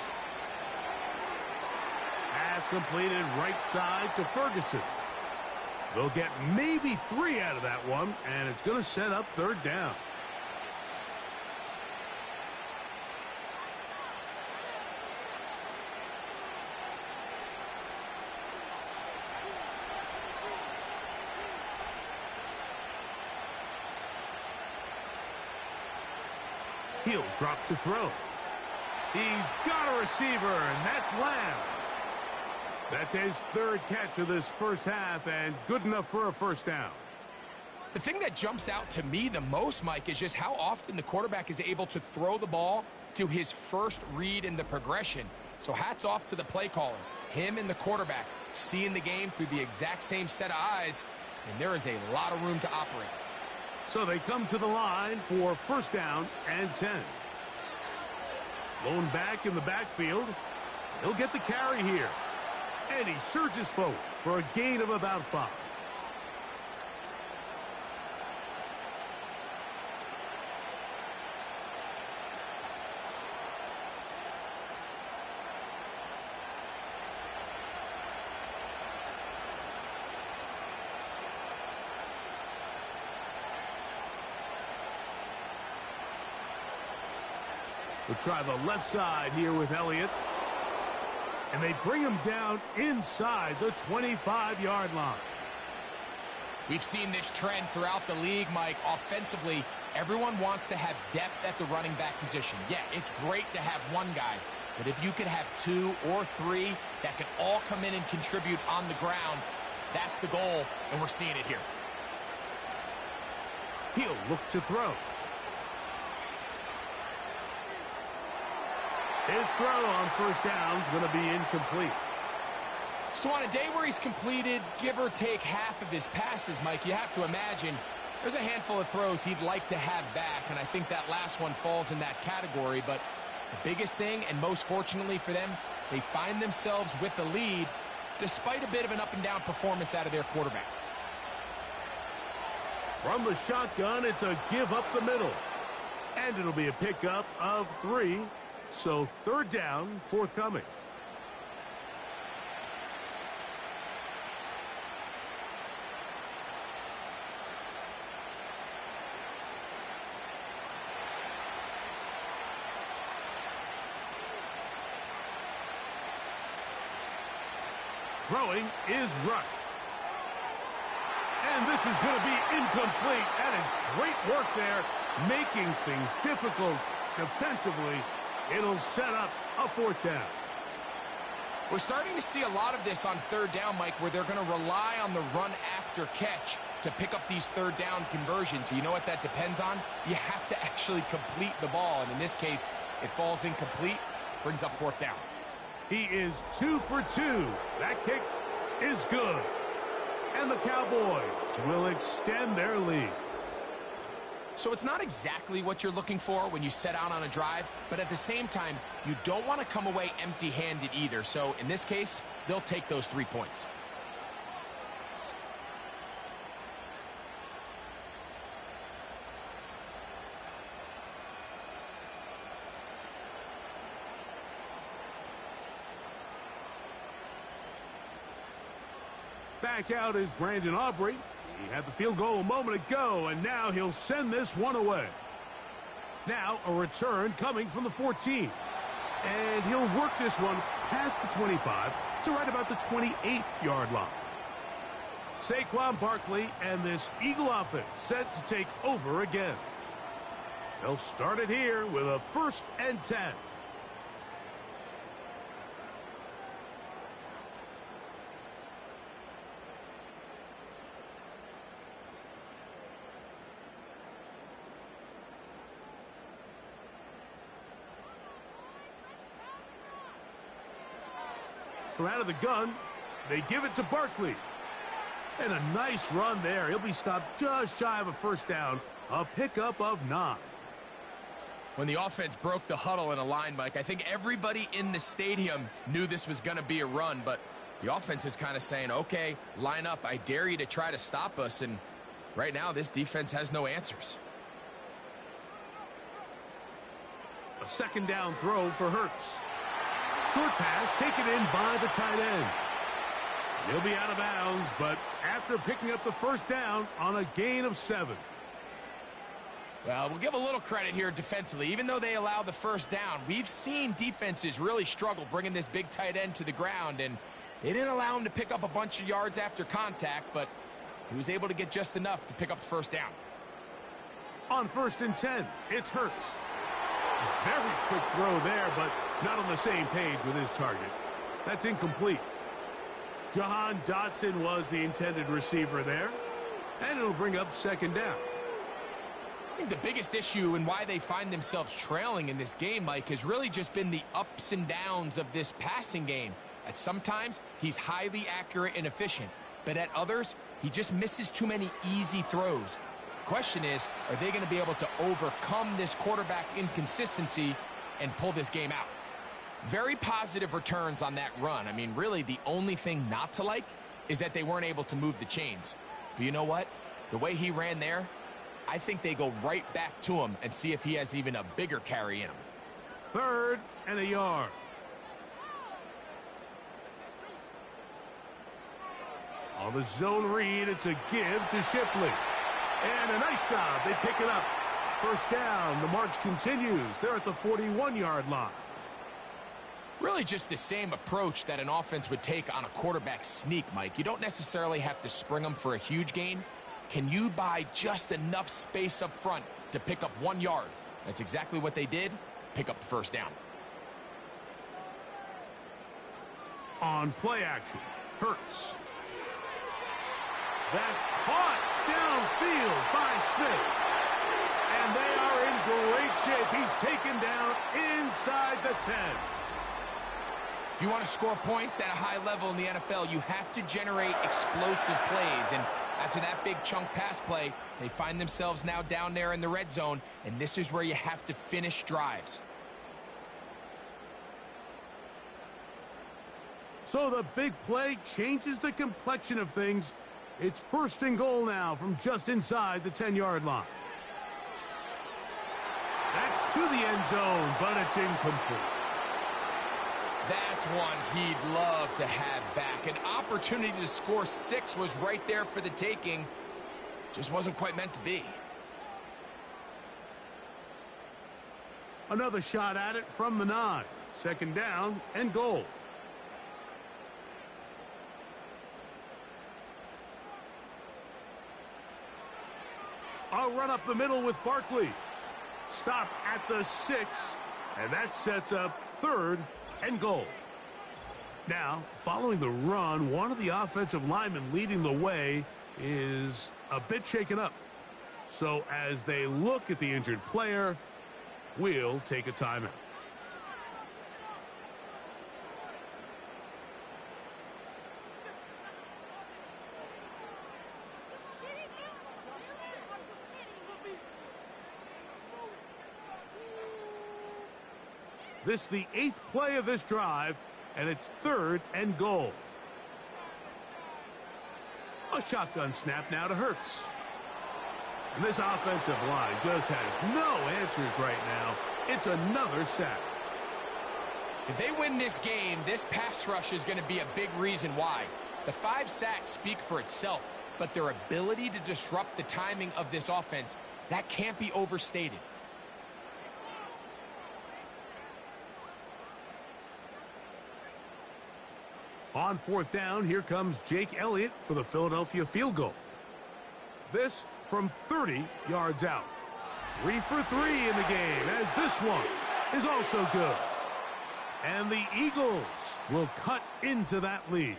Pass completed right side to Ferguson. They'll get maybe 3 out of that one, and it's going to set up third down. He'll drop to throw. He's got a receiver, and that's Lamb. That's his third catch of this first half, and good enough for a first down. The thing that jumps out to me the most, Mike, is just how often the quarterback is able to throw the ball to his first read in the progression. So hats off to the play caller. Him and the quarterback seeing the game through the exact same set of eyes, and there is a lot of room to operate. So they come to the line for first down and 10. Lone back in the backfield. He'll get the carry here. And he surges forward for a gain of about 5. We'll try the left side here with Elliott. And they bring him down inside the 25-yard line. We've seen this trend throughout the league, Mike. Offensively, everyone wants to have depth at the running back position. Yeah, it's great to have one guy, but if you could have 2 or 3 that can all come in and contribute on the ground, that's the goal, and we're seeing it here. He'll look to throw. His throw on first down is going to be incomplete. So on a day where he's completed, give or take half of his passes, Mike, you have to imagine there's a handful of throws he'd like to have back, and I think that last one falls in that category. But the biggest thing, and most fortunately for them, they find themselves with a lead despite a bit of an up-and-down performance out of their quarterback. From the shotgun, it's a give up the middle. And it'll be a pickup of 3. So third down, forthcoming. Throwing is Rush. And this is going to be incomplete. That is great work there, making things difficult defensively. It'll set up a fourth down. We're starting to see a lot of this on third down, Mike, where they're going to rely on the run after catch to pick up these third down conversions. You know what that depends on? You have to actually complete the ball. And in this case, it falls incomplete, brings up fourth down. He is 2 for 2. That kick is good. And the Cowboys will extend their lead. So it's not exactly what you're looking for when you set out on a drive, but at the same time, you don't want to come away empty-handed either. So in this case, they'll take those 3 points. Back out is Brandon Aubrey. He had the field goal a moment ago, and now he'll send this one away. Now a return coming from the 14. And he'll work this one past the 25 to right about the 28-yard line. Saquon Barkley and this Eagle offense set to take over again. They'll start it here with a 1st and 10. From out of the gun, they give it to Barkley. And a nice run there. He'll be stopped just shy of a first down. A pickup of 9. When the offense broke the huddle in a line, Mike, I think everybody in the stadium knew this was going to be a run, but the offense is kind of saying, okay, line up. I dare you to try to stop us, and right now this defense has no answers. A second down throw for Hurts. Short pass taken in by the tight end. He'll be out of bounds, but after picking up the first down on a gain of 7. Well, we'll give a little credit here defensively. Even though they allow the first down, we've seen defenses really struggle bringing this big tight end to the ground, and they didn't allow him to pick up a bunch of yards after contact, but he was able to get just enough to pick up the first down. On 1st and 10, it's Hurts. Very quick throw there, but not on the same page with his target. That's incomplete. Jahan Dotson was the intended receiver there, and it'll bring up second down. I think the biggest issue and why they find themselves trailing in this game, Mike, has really just been the ups and downs of this passing game. At sometimes, he's highly accurate and efficient, but at others, he just misses too many easy throws. Question is, are they going to be able to overcome this quarterback inconsistency and pull this game out? Very positive returns on that run. I mean, really, the only thing not to like is that they weren't able to move the chains. But you know what? The way he ran there, I think they go right back to him and see if he has even a bigger carry in him. 3rd and a yard. On the zone read, it's a give to Shipley. And a nice job. They pick it up. First down. The march continues. They're at the 41-yard line. Really just the same approach that an offense would take on a quarterback sneak, Mike. You don't necessarily have to spring them for a huge gain. Can you buy just enough space up front to pick up 1 yard? That's exactly what they did. Pick up the first down. On play action, Hurts. That's caught downfield by Smith. And they are in great shape. He's taken down inside the 10. If you want to score points at a high level in the NFL, you have to generate explosive plays. And after that big chunk pass play, they find themselves now down there in the red zone, and this is where you have to finish drives. So the big play changes the complexion of things. It's 1st and goal now from just inside the 10-yard line. That's to the end zone, but it's incomplete. That's one he'd love to have back. An opportunity to score 6 was right there for the taking. Just wasn't quite meant to be. Another shot at it from the 9. 2nd down and goal. I'll run up the middle with Barkley. Stop at the 6, and that sets up 3rd and goal. Now, following the run, one of the offensive linemen leading the way is a bit shaken up. So as they look at the injured player, we'll take a timeout. This is the 8th play of this drive, and it's 3rd and goal. A shotgun snap now to Hurts. And this offensive line just has no answers right now. It's another sack. If they win this game, this pass rush is going to be a big reason why. The 5 sacks speak for itself, but their ability to disrupt the timing of this offense, that can't be overstated. On 4th down, here comes Jake Elliott for the Philadelphia field goal. This from 30 yards out. 3 for 3 in the game, as this one is also good. And the Eagles will cut into that lead.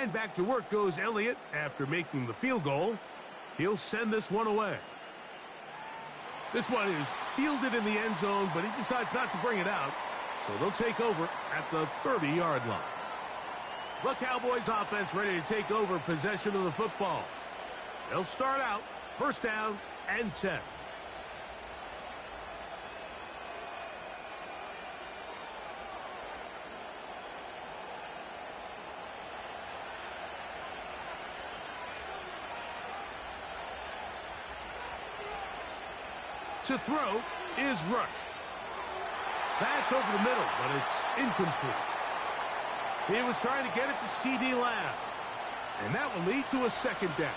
And back to work goes Elliott after making the field goal. He'll send this one away. This one is fielded in the end zone, but he decides not to bring it out. So they'll take over at the 30-yard line. The Cowboys offense ready to take over possession of the football. They'll start out first down and 10. To throw is Rush. That's over the middle, but it's incomplete. He was trying to get it to C.D. Lamb. And that will lead to a second down.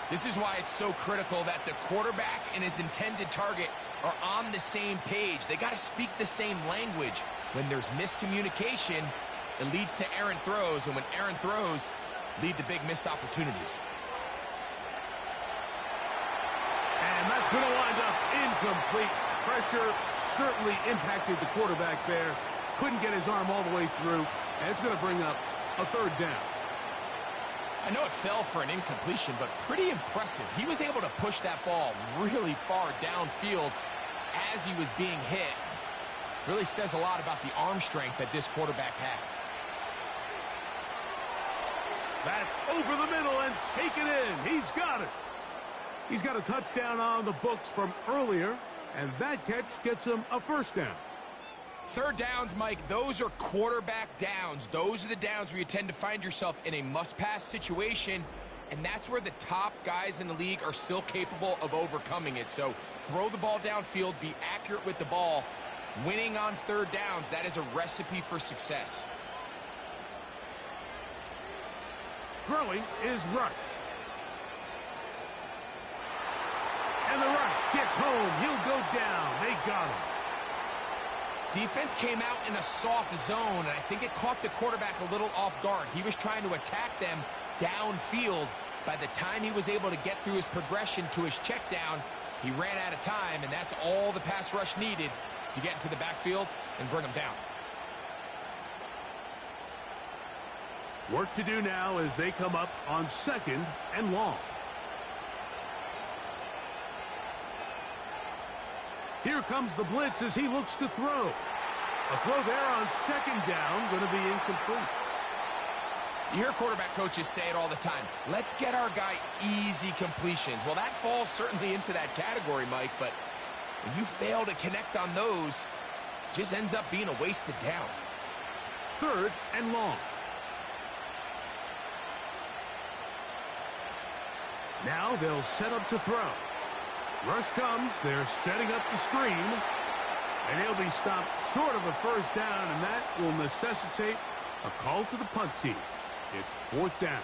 This is why it's so critical that the quarterback and his intended target are on the same page. They got to speak the same language. When there's miscommunication, it leads to errant throws, and when errant throws lead to big missed opportunities. And that's going to wind up incomplete. Pressure certainly impacted the quarterback there. Couldn't get his arm all the way through, and it's going to bring up a third down. I know it fell for an incompletion, but pretty impressive. He was able to push that ball really far downfield as he was being hit. Really says a lot about the arm strength that this quarterback has. That's over the middle and taken in. He's got it. He's got a touchdown on the books from earlier, and that catch gets him a first down. Third downs, Mike, those are quarterback downs. Those are the downs where you tend to find yourself in a must-pass situation, and that's where the top guys in the league are still capable of overcoming it. So throw the ball downfield, be accurate with the ball. Winning on third downs, that is a recipe for success. Throwing is Rush. And the rush gets home. He'll go down. They got him. Defense came out in a soft zone, and I think it caught the quarterback a little off guard. He was trying to attack them downfield. By the time he was able to get through his progression to his check down, he ran out of time, and that's all the pass rush needed to get into the backfield and bring him down. Work to do now as they come up on second and long. Here comes the blitz as he looks to throw. A throw there on second down, going to be incomplete. You hear quarterback coaches say it all the time. Let's get our guy easy completions. Well, that falls certainly into that category, Mike, but when you fail to connect on those, it just ends up being a wasted down. Third and long. Now they'll set up to throw. Rush comes, they're setting up the screen, and he'll be stopped short of a first down, and that will necessitate a call to the punt team. It's fourth down.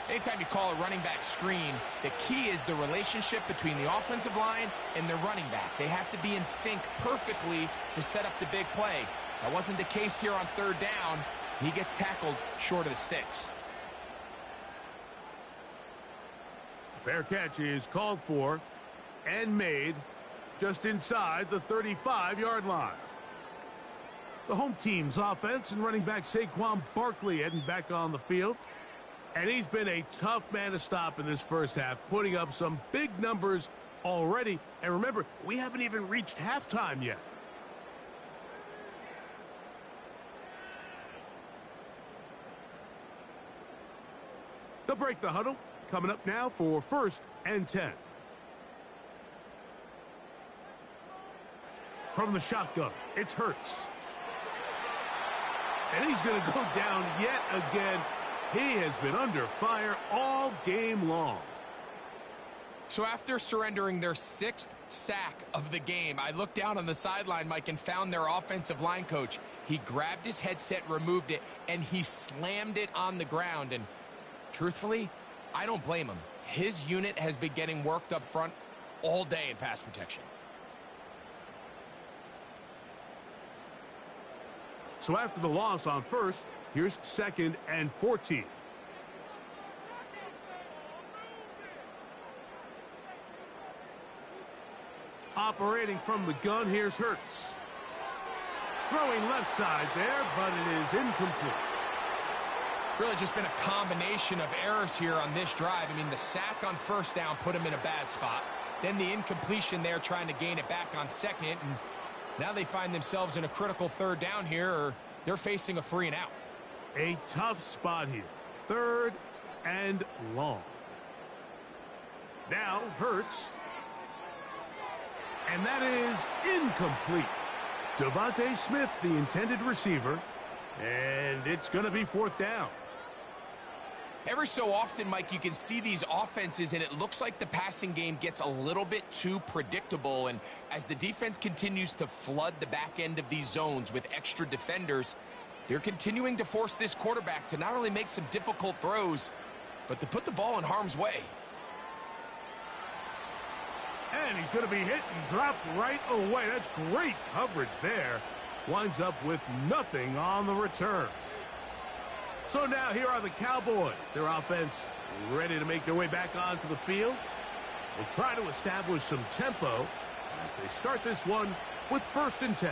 Anytime you call a running back screen, the key is the relationship between the offensive line and the running back. They have to be in sync perfectly to set up the big play. That wasn't the case here on third down. He gets tackled short of the sticks. Fair catch is called for and made just inside the 35-yard line. The home team's offense and running back Saquon Barkley heading back on the field. And he's been a tough man to stop in this first half, putting up some big numbers already. And remember, we haven't even reached halftime yet. They'll break the huddle. Coming up now for first and 10. From the shotgun, it's Hurts. And he's going to go down yet again. He has been under fire all game long. So after surrendering their sixth sack of the game, I looked down on the sideline, Mike, and found their offensive line coach. He grabbed his headset, removed it, and he slammed it on the ground. And truthfully, I don't blame him. His unit has been getting worked up front all day in pass protection. So after the loss on first, here's second and 14. Operating from the gun, here's Hurts. Throwing left side there, but it is incomplete. Really just been a combination of errors here on this drive. I mean, the sack on first down put him in a bad spot. Then the incompletion there trying to gain it back on second. And now they find themselves in a critical third down here, or they're facing a 3 and out. A tough spot here. 3rd and long. Now Hurts. And that is incomplete. Devontae Smith, the intended receiver. And it's going to be 4th down. Every so often, Mike, you can see these offenses, and it looks like the passing game gets a little bit too predictable. And as the defense continues to flood the back end of these zones with extra defenders, they're continuing to force this quarterback to not only make some difficult throws, but to put the ball in harm's way. And he's going to be hit and dropped right away. That's great coverage there. Winds up with nothing on the return. So now here are the Cowboys. Their offense ready to make their way back onto the field. They'll try to establish some tempo as they start this one with 1st and 10.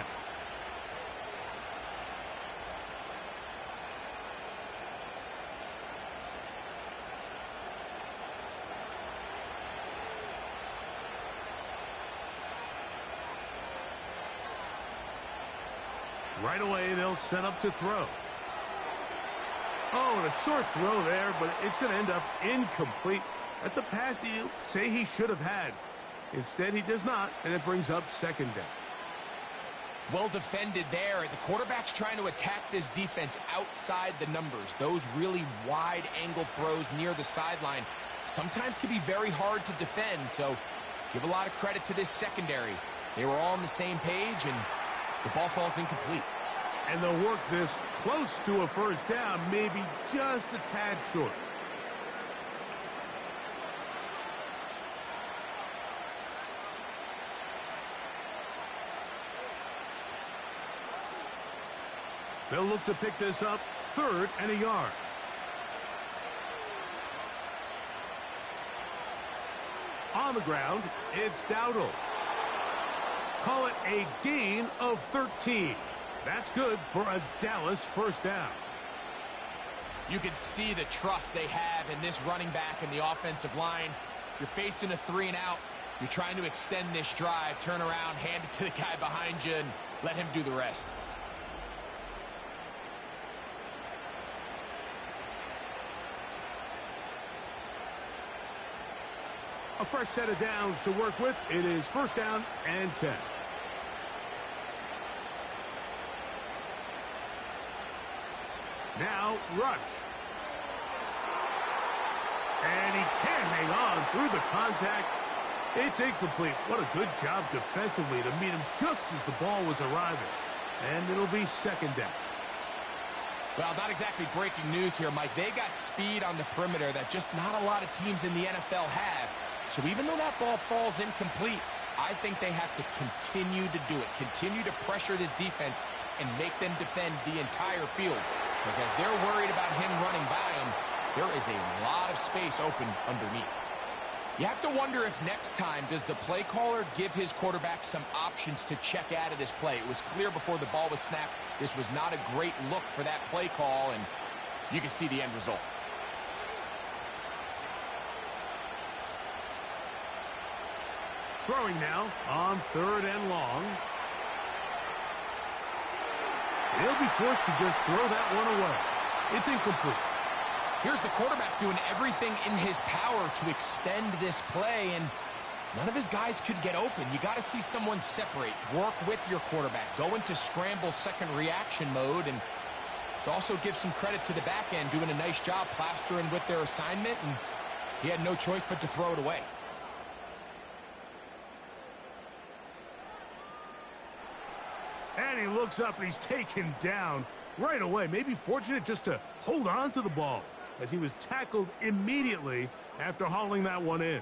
Right away, they'll set up to throw. Oh, and a short throw there, but it's going to end up incomplete. That's a pass you say he should have had. Instead, he does not, and it brings up 2nd down. Well defended there. The quarterback's trying to attack this defense outside the numbers. Those really wide angle throws near the sideline sometimes can be very hard to defend, so give a lot of credit to this secondary. They were all on the same page, and the ball falls incomplete. And they'll work this close to a 1st down, maybe just a tad short. They'll look to pick this up 3rd and a yard. On the ground, it's Dowdle. Call it a gain of 13. That's good for a Dallas 1st down. You can see the trust they have in this running back and the offensive line. You're facing a 3 and out. You're trying to extend this drive, turn around, hand it to the guy behind you, and let him do the rest. A fresh set of downs to work with. It is 1st down and 10. Now, Rush. And he can't hang on through the contact. It's incomplete. What a good job defensively to meet him just as the ball was arriving. And it'll be 2nd down. Well, not exactly breaking news here, Mike. They got speed on the perimeter that just not a lot of teams in the NFL have. So even though that ball falls incomplete, I think they have to continue to do it. Continue to pressure this defense and make them defend the entire field. Because as they're worried about him running by them, there is a lot of space open underneath. You have to wonder if next time does the play caller give his quarterback some options to check out of this play. It was clear before the ball was snapped this was not a great look for that play call, and you can see the end result. Throwing now on 3rd and long. He'll be forced to just throw that one away. It's incomplete. Here's the quarterback doing everything in his power to extend this play, and none of his guys could get open. You got to see someone separate, work with your quarterback, go into scramble second reaction mode, and let's also give some credit to the back end doing a nice job plastering with their assignment, and he had no choice but to throw it away. And he looks up and he's taken down right away. Maybe fortunate just to hold on to the ball as he was tackled immediately after hauling that one in.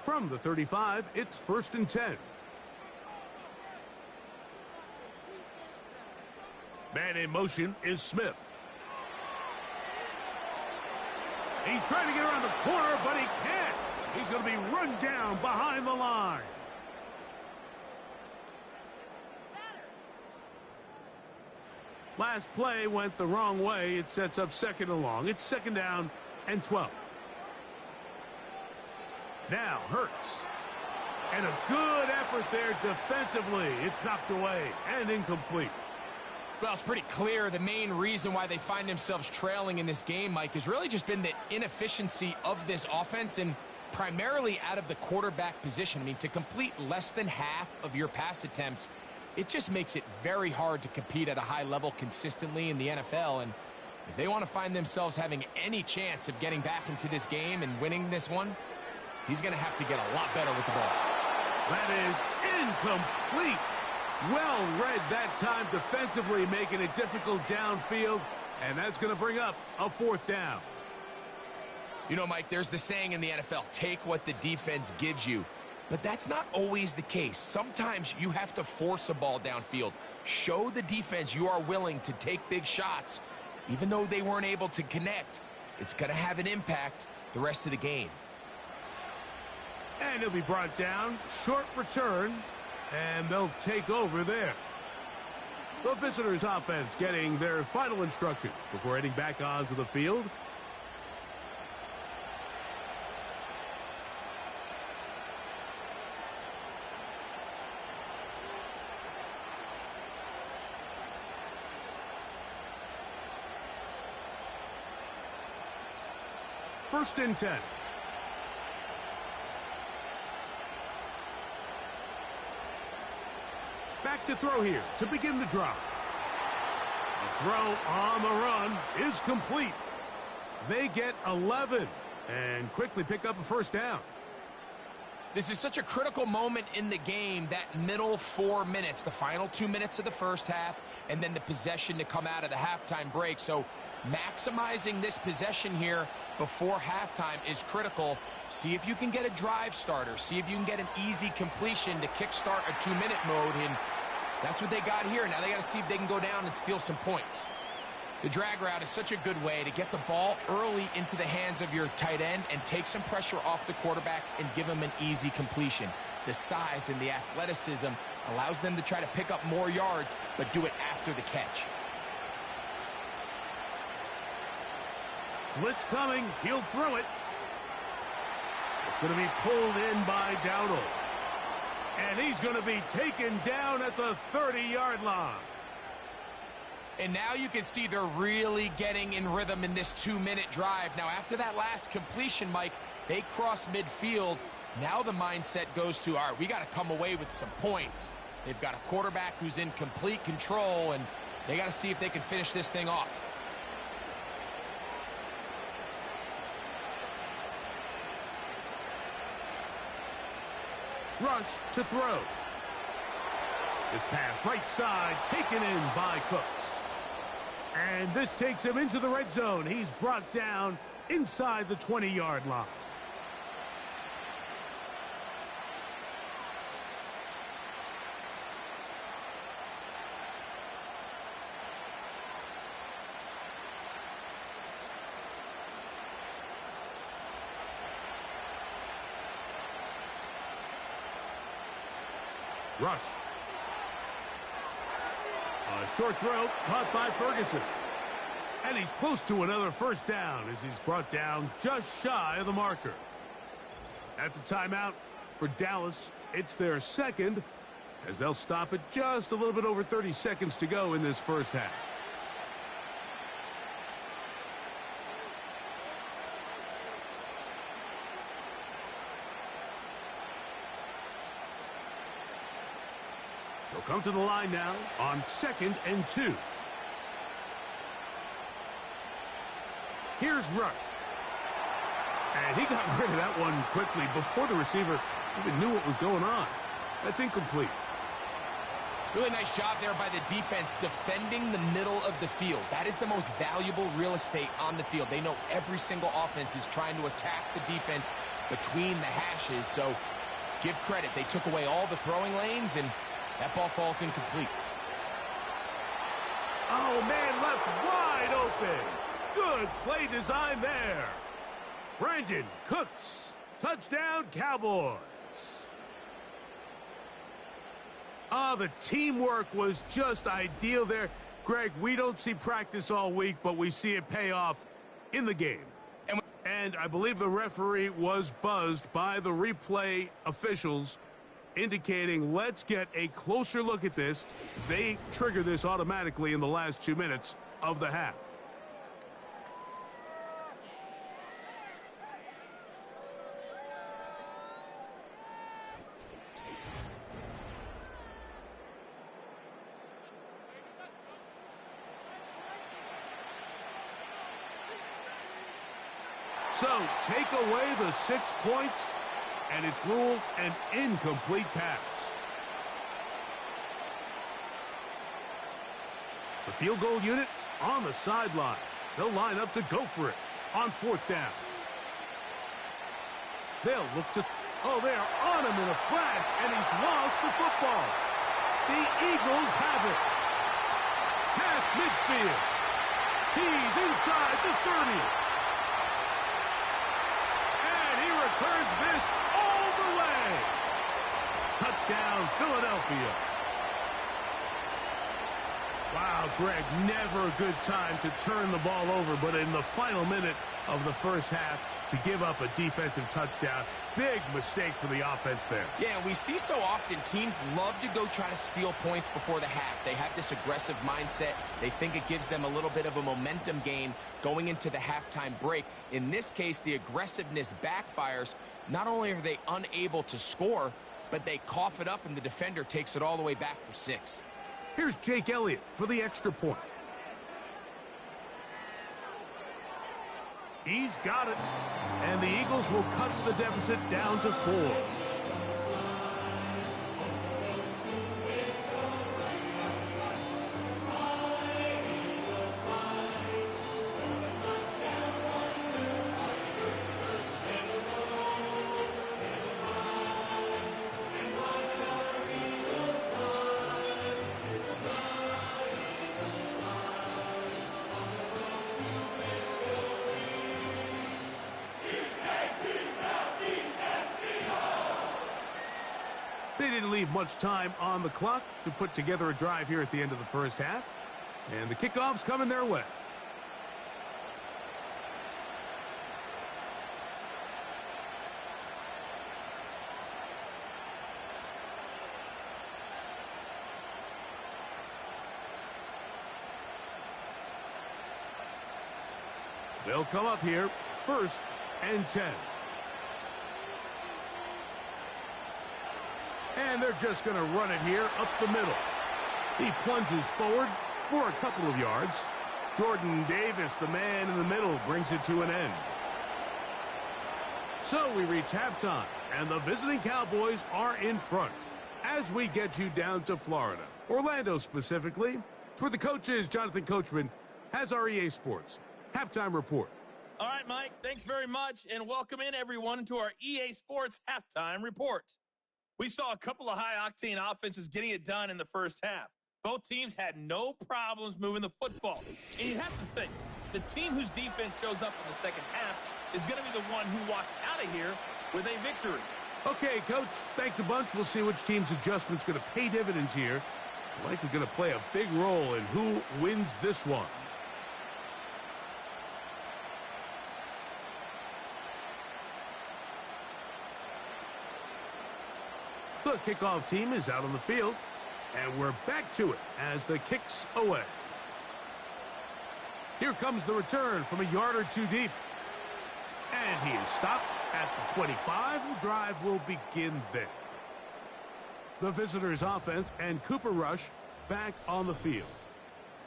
From the 35, it's 1st and 10. Man in motion is Smith. He's trying to get around the corner, but he can't. He's going to be run down behind the line. Last play went the wrong way. It sets up 2nd and long. It's 2nd down and 12. Now Hurts. And a good effort there defensively. It's knocked away and incomplete. Well, it's pretty clear the main reason why they find themselves trailing in this game, Mike, has really just been the inefficiency of this offense and primarily out of the quarterback position. I mean, to complete less than half of your pass attempts, it just makes it very hard to compete at a high level consistently in the NFL. And if they want to find themselves having any chance of getting back into this game and winning this one, he's going to have to get a lot better with the ball. That is incomplete. Well read that time defensively, making it difficult downfield, and that's going to bring up a 4th down. You know, Mike, there's the saying in the NFL, take what the defense gives you. But that's not always the case. Sometimes you have to force a ball downfield. Show the defense you are willing to take big shots. Even though they weren't able to connect, it's going to have an impact the rest of the game. And he'll be brought down. Short return. And they'll take over there. The visitors' offense getting their final instructions before heading back onto the field. First and 10. Back to throw here to begin the drive. The throw on the run is complete. They get 11 and quickly pick up a 1st down. This is such a critical moment in the game, that middle 4 minutes, the final 2 minutes of the first half, and then the possession to come out of the halftime break. So maximizing this possession here before halftime is critical. See if you can get a drive starter. See if you can get an easy completion to kickstart a 2-minute mode, and that's what they got here. Now they got to see if they can go down and steal some points. The drag route is such a good way to get the ball early into the hands of your tight end and take some pressure off the quarterback and give him an easy completion. The size and the athleticism allows them to try to pick up more yards, but do it after the catch. Blitz coming. He'll throw it. It's going to be pulled in by Dowdle. And he's going to be taken down at the 30-yard line. And now you can see they're really getting in rhythm in this 2-minute drive. Now, after that last completion, Mike, they cross midfield. Now the mindset goes to, all right, we got to come away with some points. They've got a quarterback who's in complete control, and they got to see if they can finish this thing off. Rush to throw. This pass right side taken in by Cooks. And this takes him into the red zone. He's brought down inside the 20-yard line. Rush. A short throw caught by Ferguson. And he's close to another 1st down as he's brought down just shy of the marker. That's a timeout for Dallas. It's their 2nd as they'll stop it just a little bit over 30 seconds to go in this first half. They'll come to the line now on 2nd and 2. Here's Rush. And he got rid of that one quickly before the receiver even knew what was going on. That's incomplete. Really nice job there by the defense defending the middle of the field. That is the most valuable real estate on the field. They know every single offense is trying to attack the defense between the hashes. So give credit. They took away all the throwing lanes, and that ball falls incomplete. Oh, man left wide open. Good play design there. Brandon Cooks. Touchdown, Cowboys. The teamwork was just ideal there. Greg, we don't see practice all week, but we see it pay off in the game. And I believe the referee was buzzed by the replay officials, indicating let's get a closer look at this. They trigger this automatically in the last 2 minutes of the half. So, take away the 6 points, and it's ruled an incomplete pass. The field goal unit on the sideline. They'll line up to go for it on 4th down. They'll look to... Oh, they are on him in a flash, and he's lost the football. The Eagles have it. Past midfield. He's inside the 30. Turns this all the way. Touchdown, Philadelphia. Wow, Greg, never a good time to turn the ball over, but in the final minute of the first half, to give up a defensive touchdown, big mistake for the offense there. Yeah, we see so often teams love to go try to steal points before the half. They have this aggressive mindset. They think it gives them a little bit of a momentum gain going into the halftime break. In this case, the aggressiveness backfires. Not only are they unable to score, but they cough it up and the defender takes it all the way back for 6. Here's Jake Elliott for the extra point. He's got it. And the Eagles will cut the deficit down to 4. They didn't leave much time on the clock to put together a drive here at the end of the first half. And the kickoff's coming their way. They'll come up here, 1st and 10. And they're just going to run it here up the middle. He plunges forward for a couple of yards. Jordan Davis, the man in the middle, brings it to an end. So we reach halftime, and the visiting Cowboys are in front as we get you down to Florida, Orlando specifically. It's where the coach is. Jonathan Coachman has our EA Sports halftime report. All right, Mike, thanks very much, and welcome in everyone to our EA Sports halftime report. We saw a couple of high-octane offenses getting it done in the first half. Both teams had no problems moving the football. And you have to think, the team whose defense shows up in the second half is going to be the one who walks out of here with a victory. Okay, Coach, thanks a bunch. We'll see which team's adjustment's going to pay dividends here. Likely going to play a big role in who wins this one. The kickoff team is out on the field, and we're back to it as the kick's away. Here comes the return from a yard or two deep. And he is stopped at the 25. The drive will begin there. The visitors' offense and Cooper Rush back on the field.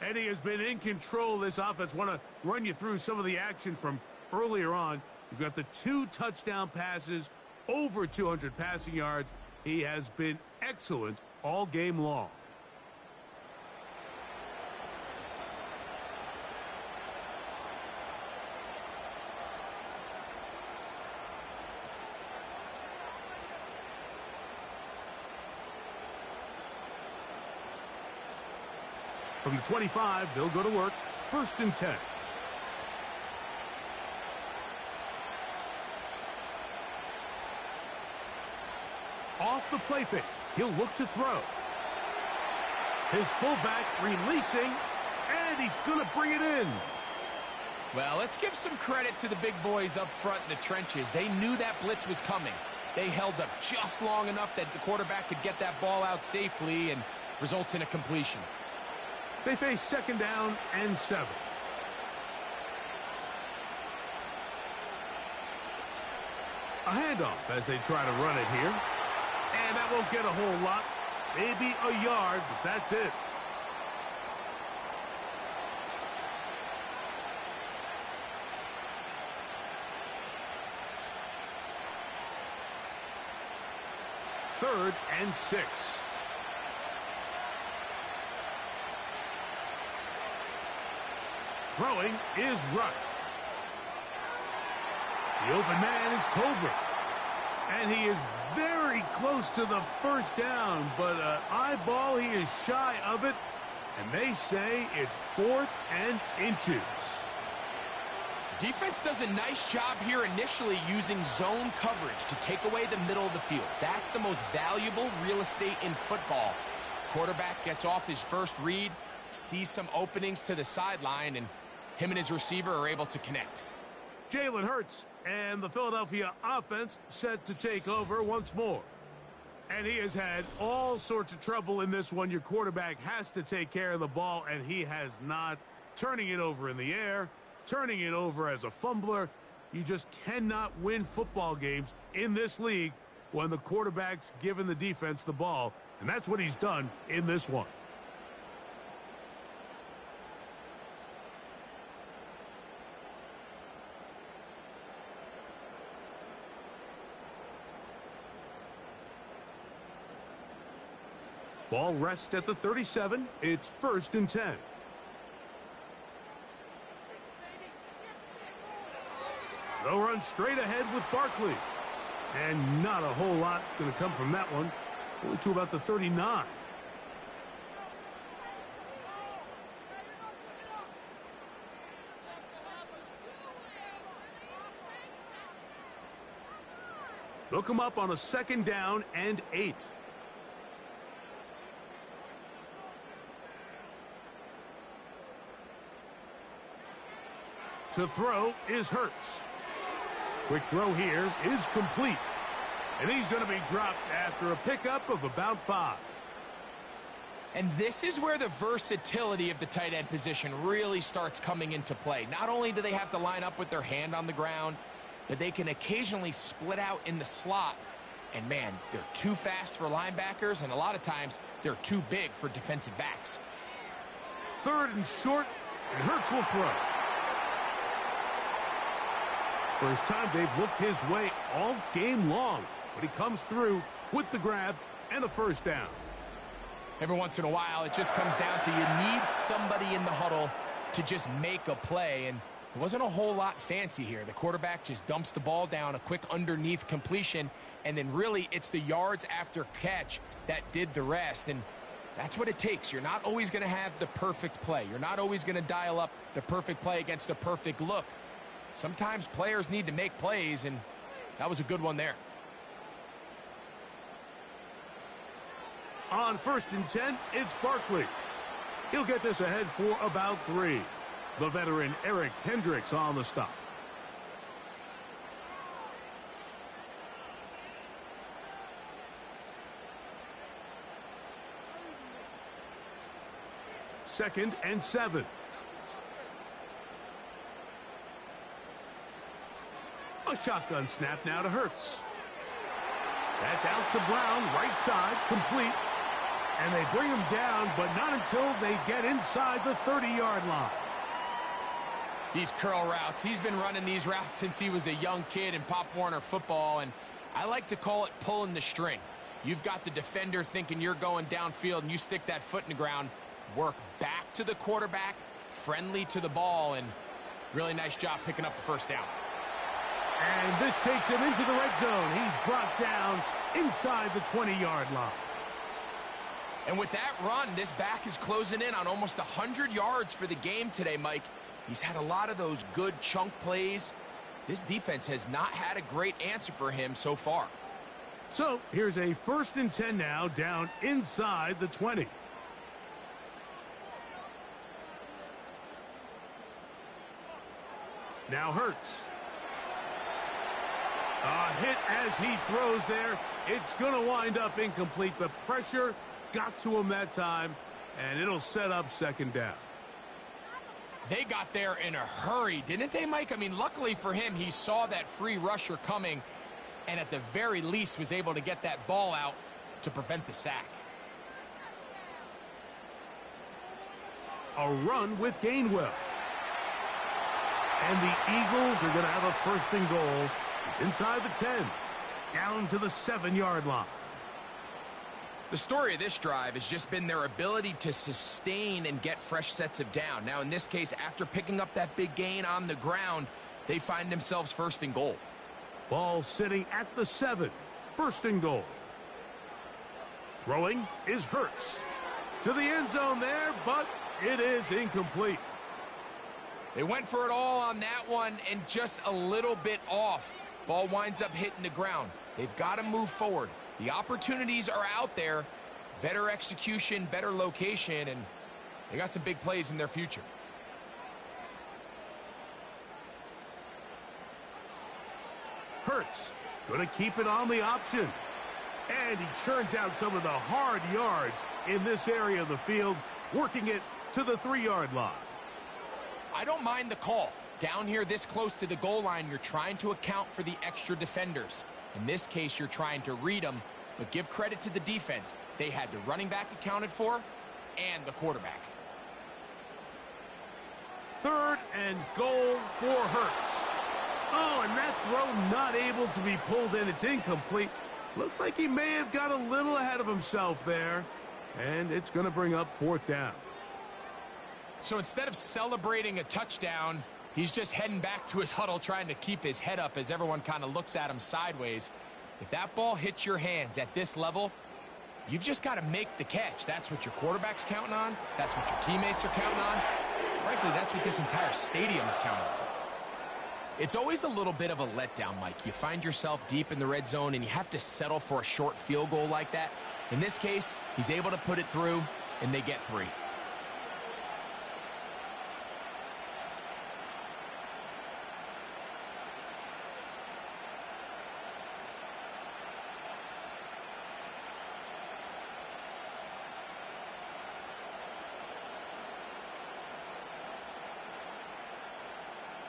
And he has been in control of this offense. Want to run you through some of the action from earlier on. You've got the 2 touchdown passes, over 200 passing yards. He has been excellent all game long. From the 25, they'll go to work. 1st and 10. Off the play fake, he'll look to throw. His fullback releasing, and he's going to bring it in. Well, let's give some credit to the big boys up front in the trenches. They knew that blitz was coming. They held up just long enough that the quarterback could get that ball out safely and results in a completion. They face 2nd down and 7. A handoff as they try to run it here. And that won't get a whole lot. Maybe a yard, but that's it. Third and 6. Throwing is Rush. The open man is Tolbert. And he is very close to the 1st down, but eyeball, he is shy of it. And they say it's 4th and inches. Defense does a nice job here initially using zone coverage to take away the middle of the field. That's the most valuable real estate in football. Quarterback gets off his first read, sees some openings to the sideline, and him and his receiver are able to connect. Jalen Hurts and the Philadelphia offense set to take over once more. And he has had all sorts of trouble in this one. Your quarterback has to take care of the ball, and he has not. Turning it over in the air, turning it over as a fumbler. You just cannot win football games in this league when the quarterback's giving the defense the ball. And that's what he's done in this one. Ball rests at the 37. It's 1st and 10. They'll run straight ahead with Barkley. And not a whole lot going to come from that one. Only to about the 39. They'll come up on a 2nd down and 8. To throw is Hurts. Quick throw here is complete. And he's going to be dropped after a pickup of about 5. And this is where the versatility of the tight end position really starts coming into play. Not only do they have to line up with their hand on the ground, but they can occasionally split out in the slot. And man, they're too fast for linebackers, and a lot of times they're too big for defensive backs. 3rd and short, and Hurts will throw. First time they've looked his way all game long, but he comes through with the grab and a 1st down. Every once in a while, it just comes down to you need somebody in the huddle to just make a play, and it wasn't a whole lot fancy here. The quarterback just dumps the ball down, a quick underneath completion, and then really it's the yards after catch that did the rest, and that's what it takes. You're not always going to have the perfect play. You're not always going to dial up the perfect play against the perfect look. Sometimes players need to make plays, and that was a good one there. On 1st and 10, it's Barkley. He'll get this ahead for about 3. The veteran Eric Hendricks on the stop. Second and 7. A shotgun snap now to Hurts. That's out to Brown, right side, complete. And they bring him down, but not until they get inside the 30-yard line. These curl routes, he's been running these routes since he was a young kid in Pop Warner football, and I like to call it pulling the string. You've got the defender thinking you're going downfield, and you stick that foot in the ground, work back to the quarterback, friendly to the ball, and really nice job picking up the 1st down. And this takes him into the red zone. He's brought down inside the 20-yard line. And with that run, this back is closing in on almost 100 yards for the game today, Mike. He's had a lot of those good chunk plays. This defense has not had a great answer for him so far. So here's a 1st and 10 now, down inside the 20. Now Hurts. A hit as he throws there. It's going to wind up incomplete. The pressure got to him that time, and it'll set up 2nd down. They got there in a hurry, didn't they, Mike? I mean, luckily for him, he saw that free rusher coming, and at the very least was able to get that ball out to prevent the sack. A run with Gainwell. And the Eagles are going to have a 1st and goal. He's inside the 10, down to the 7-yard line. The story of this drive has just been their ability to sustain and get fresh sets of down. Now, in this case, after picking up that big gain on the ground, they find themselves 1st and goal. Ball sitting at the 7, 1st and goal. Throwing is Hurts. To the end zone there, but it is incomplete. They went for it all on that one and just a little bit off. Ball winds up hitting the ground. They've got to move forward. The opportunities are out there. Better execution, better location, and they got some big plays in their future. Hurts going to keep it on the option. And he churns out some of the hard yards in this area of the field, working it to the 3-yard line. I don't mind the call. Down here this close to the goal line, you're trying to account for the extra defenders. In this case, you're trying to read them, but give credit to the defense. They had the running back accounted for and the quarterback. 3rd and goal for Hurts. Oh, and that throw not able to be pulled in. It's incomplete. Looked like he may have got a little ahead of himself there. And it's going to bring up 4th down. So instead of celebrating a touchdown, he's just heading back to his huddle trying to keep his head up as everyone kind of looks at him sideways. If that ball hits your hands at this level, you've just got to make the catch. That's what your quarterback's counting on. That's what your teammates are counting on. Frankly, that's what this entire stadium is counting on. It's always a little bit of a letdown, Mike. You find yourself deep in the red zone and you have to settle for a short field goal like that. In this case, he's able to put it through and they get 3.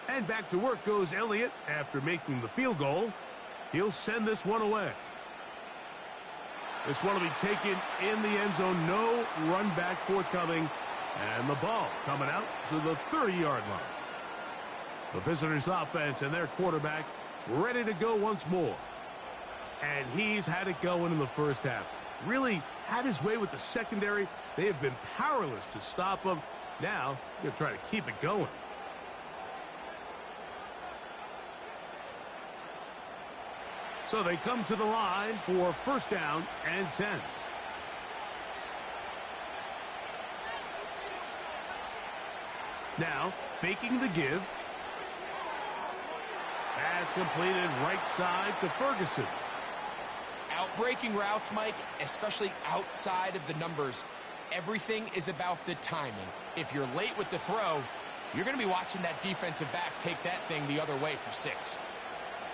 And back to work goes Elliott after making the field goal. He'll send this one away. This one will be taken in the end zone. No run back forthcoming. And the ball coming out to the 30-yard line. The visitors' offense and their quarterback ready to go once more. And he's had it going in the first half. Really had his way with the secondary. They have been powerless to stop him. Now, they'll try to keep it going. So they come to the line for 1st down and 10. Now, faking the give. Pass completed right side to Ferguson. Outbreaking routes, Mike, especially outside of the numbers, everything is about the timing. If you're late with the throw, you're going to be watching that defensive back take that thing the other way for 6.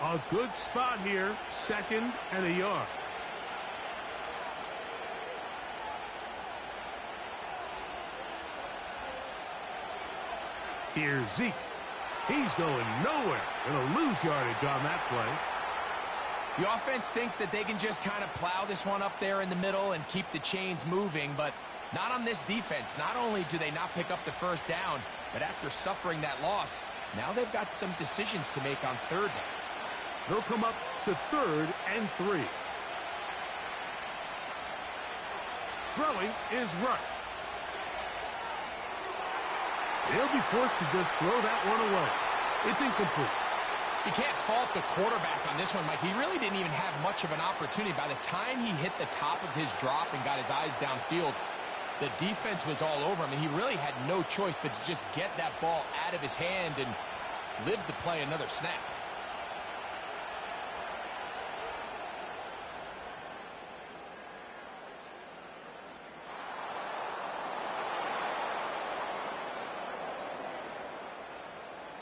A good spot here, 2nd and a yard. Here's Zeke. He's going nowhere. Going to lose yardage on that play. The offense thinks that they can just kind of plow this one up there in the middle and keep the chains moving, but not on this defense. Not only do they not pick up the 1st down, but after suffering that loss, now they've got some decisions to make on 3rd down. They'll come up to 3rd and 3. Throwing is Rush. They'll be forced to just throw that one away. It's incomplete. You can't fault the quarterback on this one, Mike. He really didn't even have much of an opportunity. By the time he hit the top of his drop and got his eyes downfield, the defense was all over him, and he really had no choice but to just get that ball out of his hand and live to play another snap.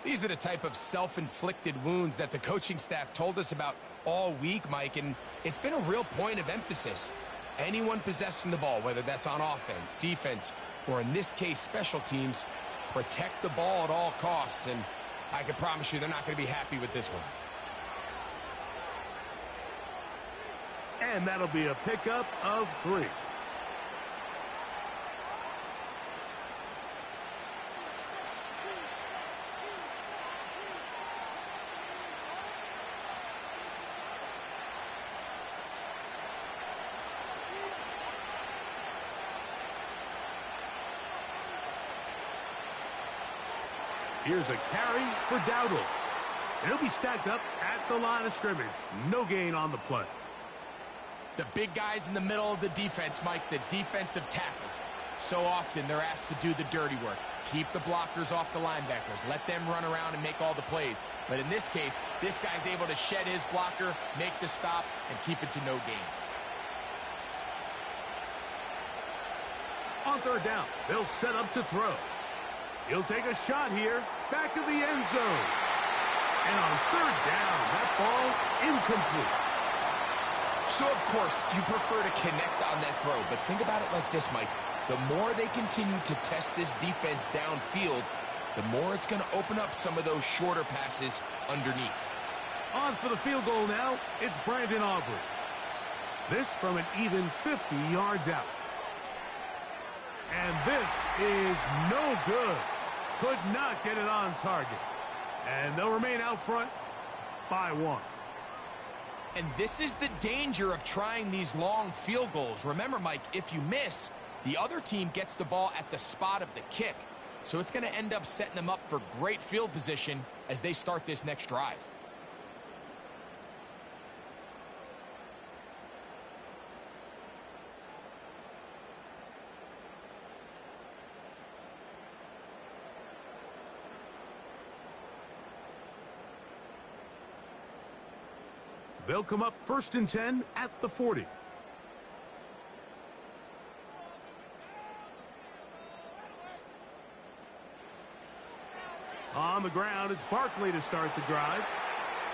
These are the type of self-inflicted wounds that the coaching staff told us about all week, Mike, and it's been a real point of emphasis. Anyone possessing the ball, whether that's on offense, defense, or in this case, special teams, protect the ball at all costs, and I can promise you they're not going to be happy with this one. And that'll be a pickup of 3. Here's a carry for Dowdle. And he'll be stacked up at the line of scrimmage. No gain on the play. The big guys in the middle of the defense, Mike, the defensive tackles. So often they're asked to do the dirty work. Keep the blockers off the linebackers. Let them run around and make all the plays. But in this case, this guy's able to shed his blocker, make the stop, and keep it to no gain. On third down, they'll set up to throw. He'll take a shot here, back of the end zone. And on third down, that ball incomplete. So, of course, you prefer to connect on that throw, but think about it like this, Mike. The more they continue to test this defense downfield, the more it's going to open up some of those shorter passes underneath. On for the field goal now, it's Brandon Aubrey. This from an even 50 yards out. And this is no good. Could not get it on target. And they'll remain out front by 1. And this is the danger of trying these long field goals. Remember, Mike, if you miss, the other team gets the ball at the spot of the kick. So it's going to end up setting them up for great field position as they start this next drive. They'll come up 1st and 10 at the 40. On the ground, it's Barkley to start the drive.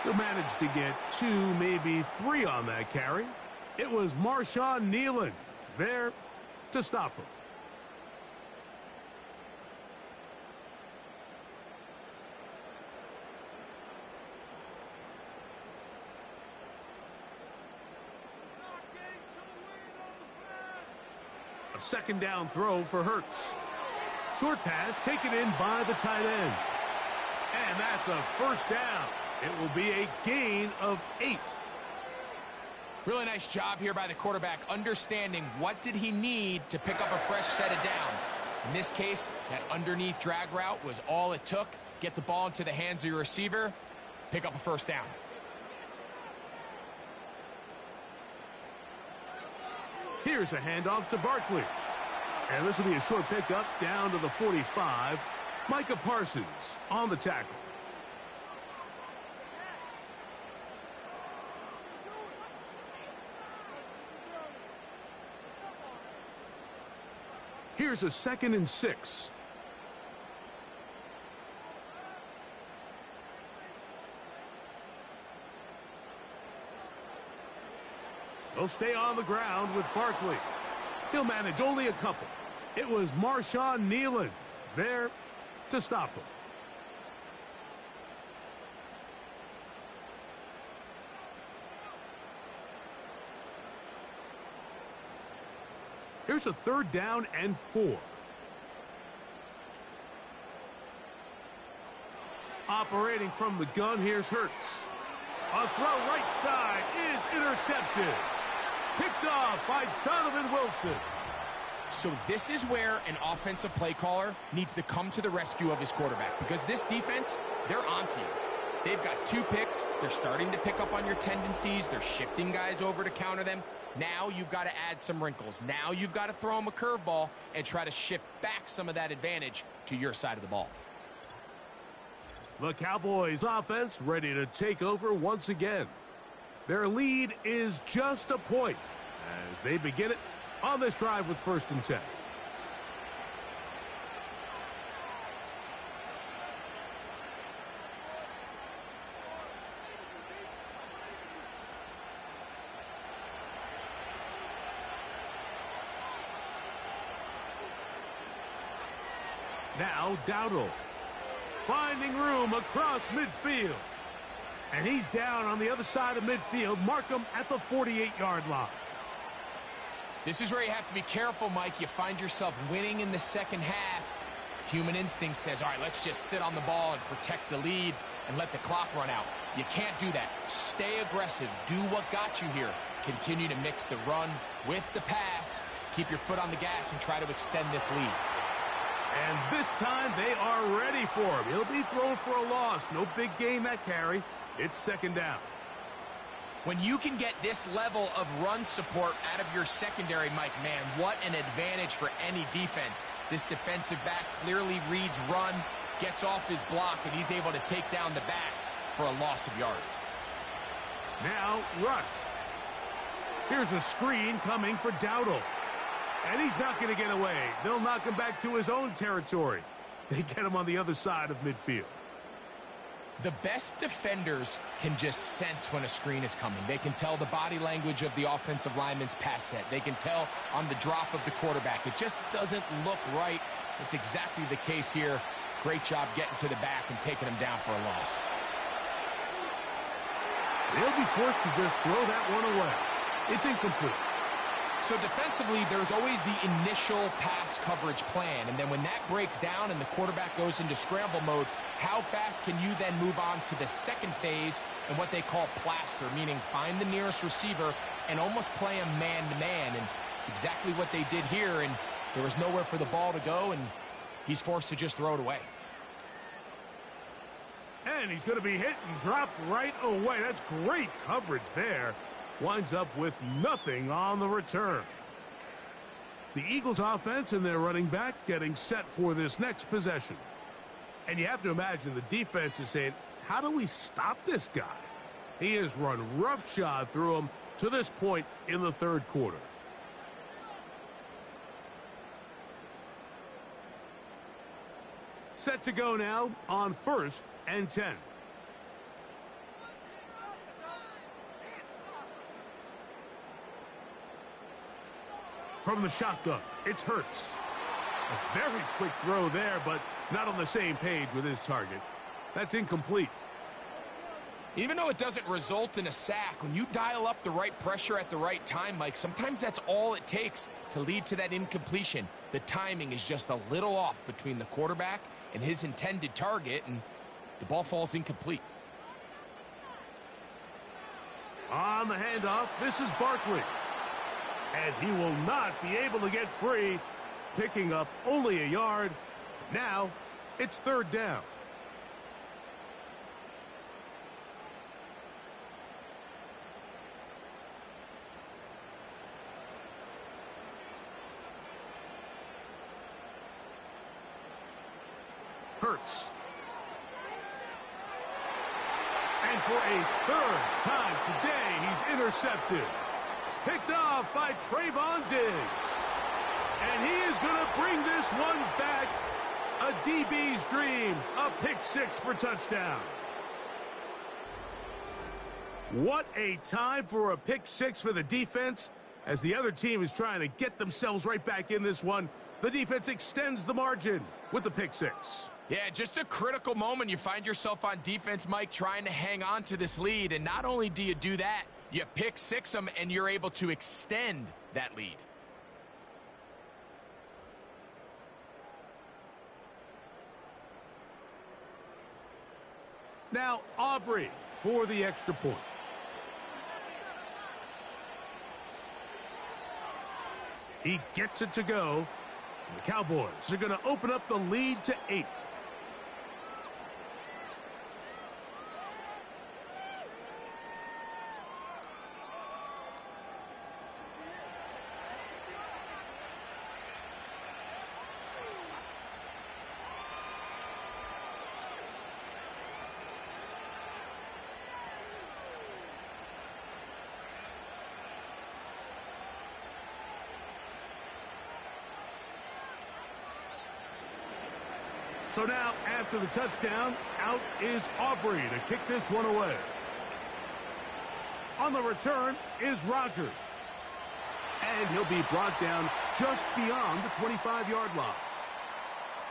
He'll manage to get 2, maybe 3 on that carry. It was Marshawn Nealon there to stop him. A second down throw for Hurts. Short pass taken in by the tight end. And that's a first down. It will be a gain of 8. Really nice job here by the quarterback, understanding what did he need to pick up a fresh set of downs. In this case, that underneath drag route was all it took. Get the ball into the hands of your receiver, pick up a first down. Here's a handoff to Barkley. And this will be a short pickup down to the 45. Micah Parsons on the tackle. Here's a 2nd and 6. They'll stay on the ground with Barkley. He'll manage only a couple. It was Marshawn Nealon there to stop him. Here's a 3rd down and 4. Operating from the gun, here's Hurts. A throw right side is intercepted. Picked off by Donovan Wilson. So this is where an offensive play caller needs to come to the rescue of his quarterback, because this defense, they're onto you. They've got 2 picks. They're starting to pick up on your tendencies. They're shifting guys over to counter them. Now you've got to add some wrinkles. Now you've got to throw them a curveball and try to shift back some of that advantage to your side of the ball. The Cowboys offense ready to take over once again. Their lead is just a point as they begin it on this drive with 1st and 10. Now Dowdle finding room across midfield. And he's down on the other side of midfield. Mark him at the 48-yard line. This is where you have to be careful, Mike. You find yourself winning in the second half. Human instinct says, all right, let's just sit on the ball and protect the lead and let the clock run out. You can't do that. Stay aggressive. Do what got you here. Continue to mix the run with the pass. Keep your foot on the gas and try to extend this lead. And this time they are ready for him. He'll be thrown for a loss. No big gain that carry. It's 2nd down. When you can get this level of run support out of your secondary, Mike, man, what an advantage for any defense. This defensive back clearly reads run, gets off his block, and he's able to take down the back for a loss of yards. Now, rush. Here's a screen coming for Dowdle. And he's not going to get away. They'll knock him back to his own territory. They get him on the other side of midfield. The best defenders can just sense when a screen is coming. They can tell the body language of the offensive lineman's pass set. They can tell on the drop of the quarterback. It just doesn't look right. It's exactly the case here. Great job getting to the back and taking him down for a loss. They'll be forced to just throw that one away. It's incomplete. So defensively, there's always the initial pass coverage plan, and then when that breaks down and the quarterback goes into scramble mode, how fast can you then move on to the second phase and what they call plaster, meaning find the nearest receiver and almost play him man-to-man, and it's exactly what they did here, and there was nowhere for the ball to go, and he's forced to just throw it away. And he's going to be hit and dropped right away. That's great coverage there. Winds up with nothing on the return. The Eagles offense and their running back getting set for this next possession. And you have to imagine the defense is saying, how do we stop this guy? He has run roughshod through him to this point in the 3rd quarter. Set to go now on 1st and 10. From the shotgun, it's Hurts. A very quick throw there, but not on the same page with his target. That's incomplete. Even though it doesn't result in a sack, when you dial up the right pressure at the right time, Mike, sometimes that's all it takes to lead to that incompletion. The timing is just a little off between the quarterback and his intended target, and the ball falls incomplete. On the handoff, this is Barkley. And he will not be able to get free, picking up only a yard. Now, it's 3rd down. Hurts. And for a 3rd time today, he's intercepted. Picked off by Trayvon Diggs. And he is going to bring this one back. A DB's dream. A pick 6 for touchdown. What a time for a pick 6 for the defense. As the other team is trying to get themselves right back in this one, the defense extends the margin with the pick 6. Yeah, just a critical moment. You find yourself on defense, Mike, trying to hang on to this lead. And not only do you do that, you pick 6 them, and you're able to extend that lead. Now, Aubrey for the extra point. He gets it to go. And the Cowboys are going to open up the lead to 8. So now, after the touchdown, out is Aubrey to kick this one away. On the return is Rogers. And he'll be brought down just beyond the 25-yard line.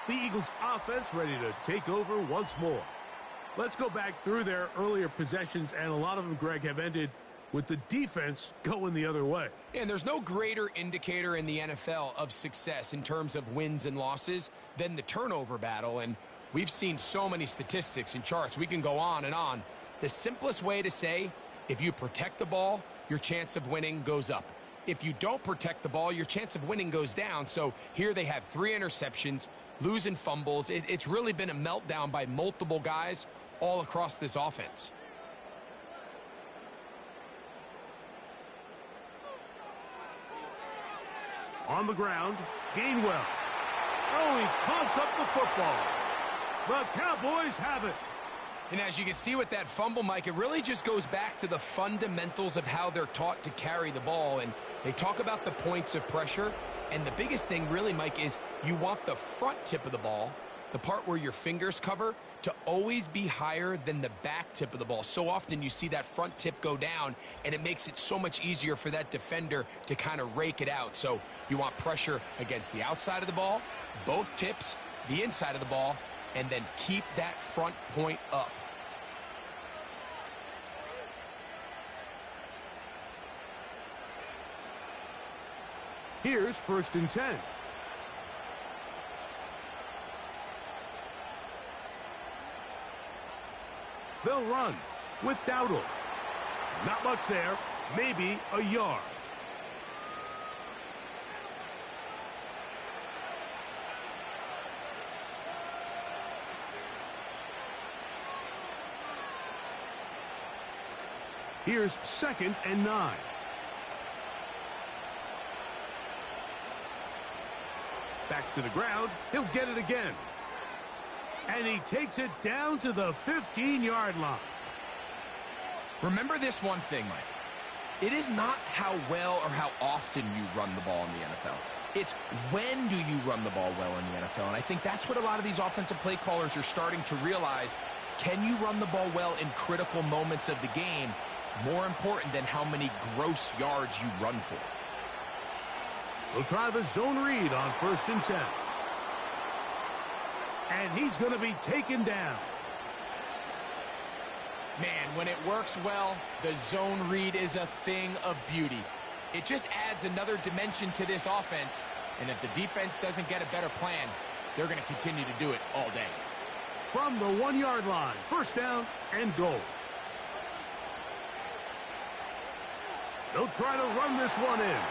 The Eagles offense ready to take over once more. Let's go back through their earlier possessions, and a lot of them, Greg, have ended with the defense going the other way. And there's no greater indicator in the NFL of success in terms of wins and losses than the turnover battle. And we've seen so many statistics and charts. We can go on and on. The simplest way to say, if you protect the ball, your chance of winning goes up. If you don't protect the ball, your chance of winning goes down. So here they have 3 interceptions, losing fumbles. It's really been a meltdown by multiple guys all across this offense. On the ground, Gainwell. Oh, he coughs up the football. The Cowboys have it. And as you can see with that fumble, Mike, it really just goes back to the fundamentals of how they're taught to carry the ball. And they talk about the points of pressure. And the biggest thing really, Mike, is you want the front tip of the ball, the part where your fingers cover, to always be higher than the back tip of the ball. So often you see that front tip go down, and it makes it so much easier for that defender to kind of rake it out. So you want pressure against the outside of the ball, both tips, the inside of the ball, and then keep that front point up. Here's 1st and 10. They'll run with Dowdle. Not much there, maybe a yard. Here's 2nd and 9. Back to the ground, he'll get it again. And he takes it down to the 15-yard line. Remember this one thing, Mike. It is not how well or how often you run the ball in the NFL. It's when do you run the ball well in the NFL. And I think that's what a lot of these offensive play callers are starting to realize. Can you run the ball well in critical moments of the game? More important than how many gross yards you run for. We'll try the zone read on 1st and 10. And he's going to be taken down. Man, when it works well, the zone read is a thing of beauty. It just adds another dimension to this offense. And if the defense doesn't get a better plan, they're going to continue to do it all day. From the 1-yard line, 1st down and goal. They'll try to run this one in.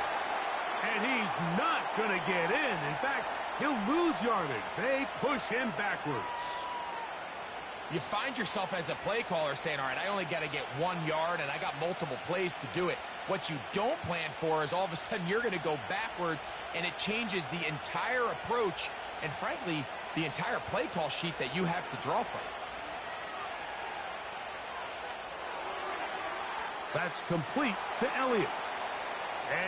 And he's not going to get in. In fact, he'll lose yardage. They push him backwards. You find yourself as a play caller saying, all right, I only got to get 1 yard and I got multiple plays to do it. What you don't plan for is all of a sudden you're going to go backwards, and it changes the entire approach and, frankly, the entire play call sheet that you have to draw from. That's complete to Elliott.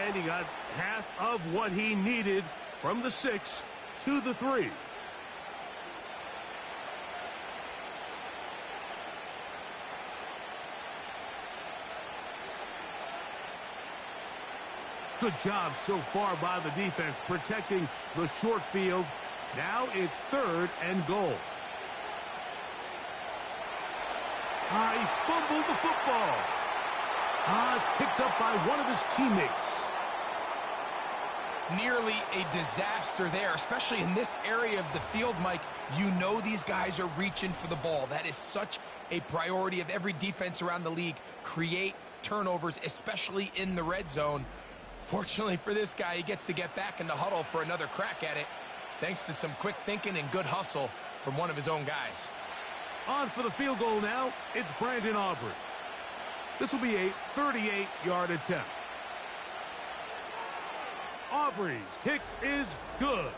And he got half of what he needed from the 6 to the 3. Good job so far by the defense protecting the short field. Now it's 3rd and goal. He fumbled the football. It's picked up by one of his teammates. Nearly a disaster there, especially in this area of the field, Mike. You know these guys are reaching for the ball. That is such a priority of every defense around the league. Create turnovers, especially in the red zone. Fortunately for this guy, he gets to get back in the huddle for another crack at it, thanks to some quick thinking and good hustle from one of his own guys. On for the field goal now, it's Brandon Aubrey. This will be a 38-yard attempt. Aubrey's kick is good.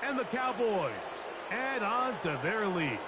And the Cowboys add on to their lead.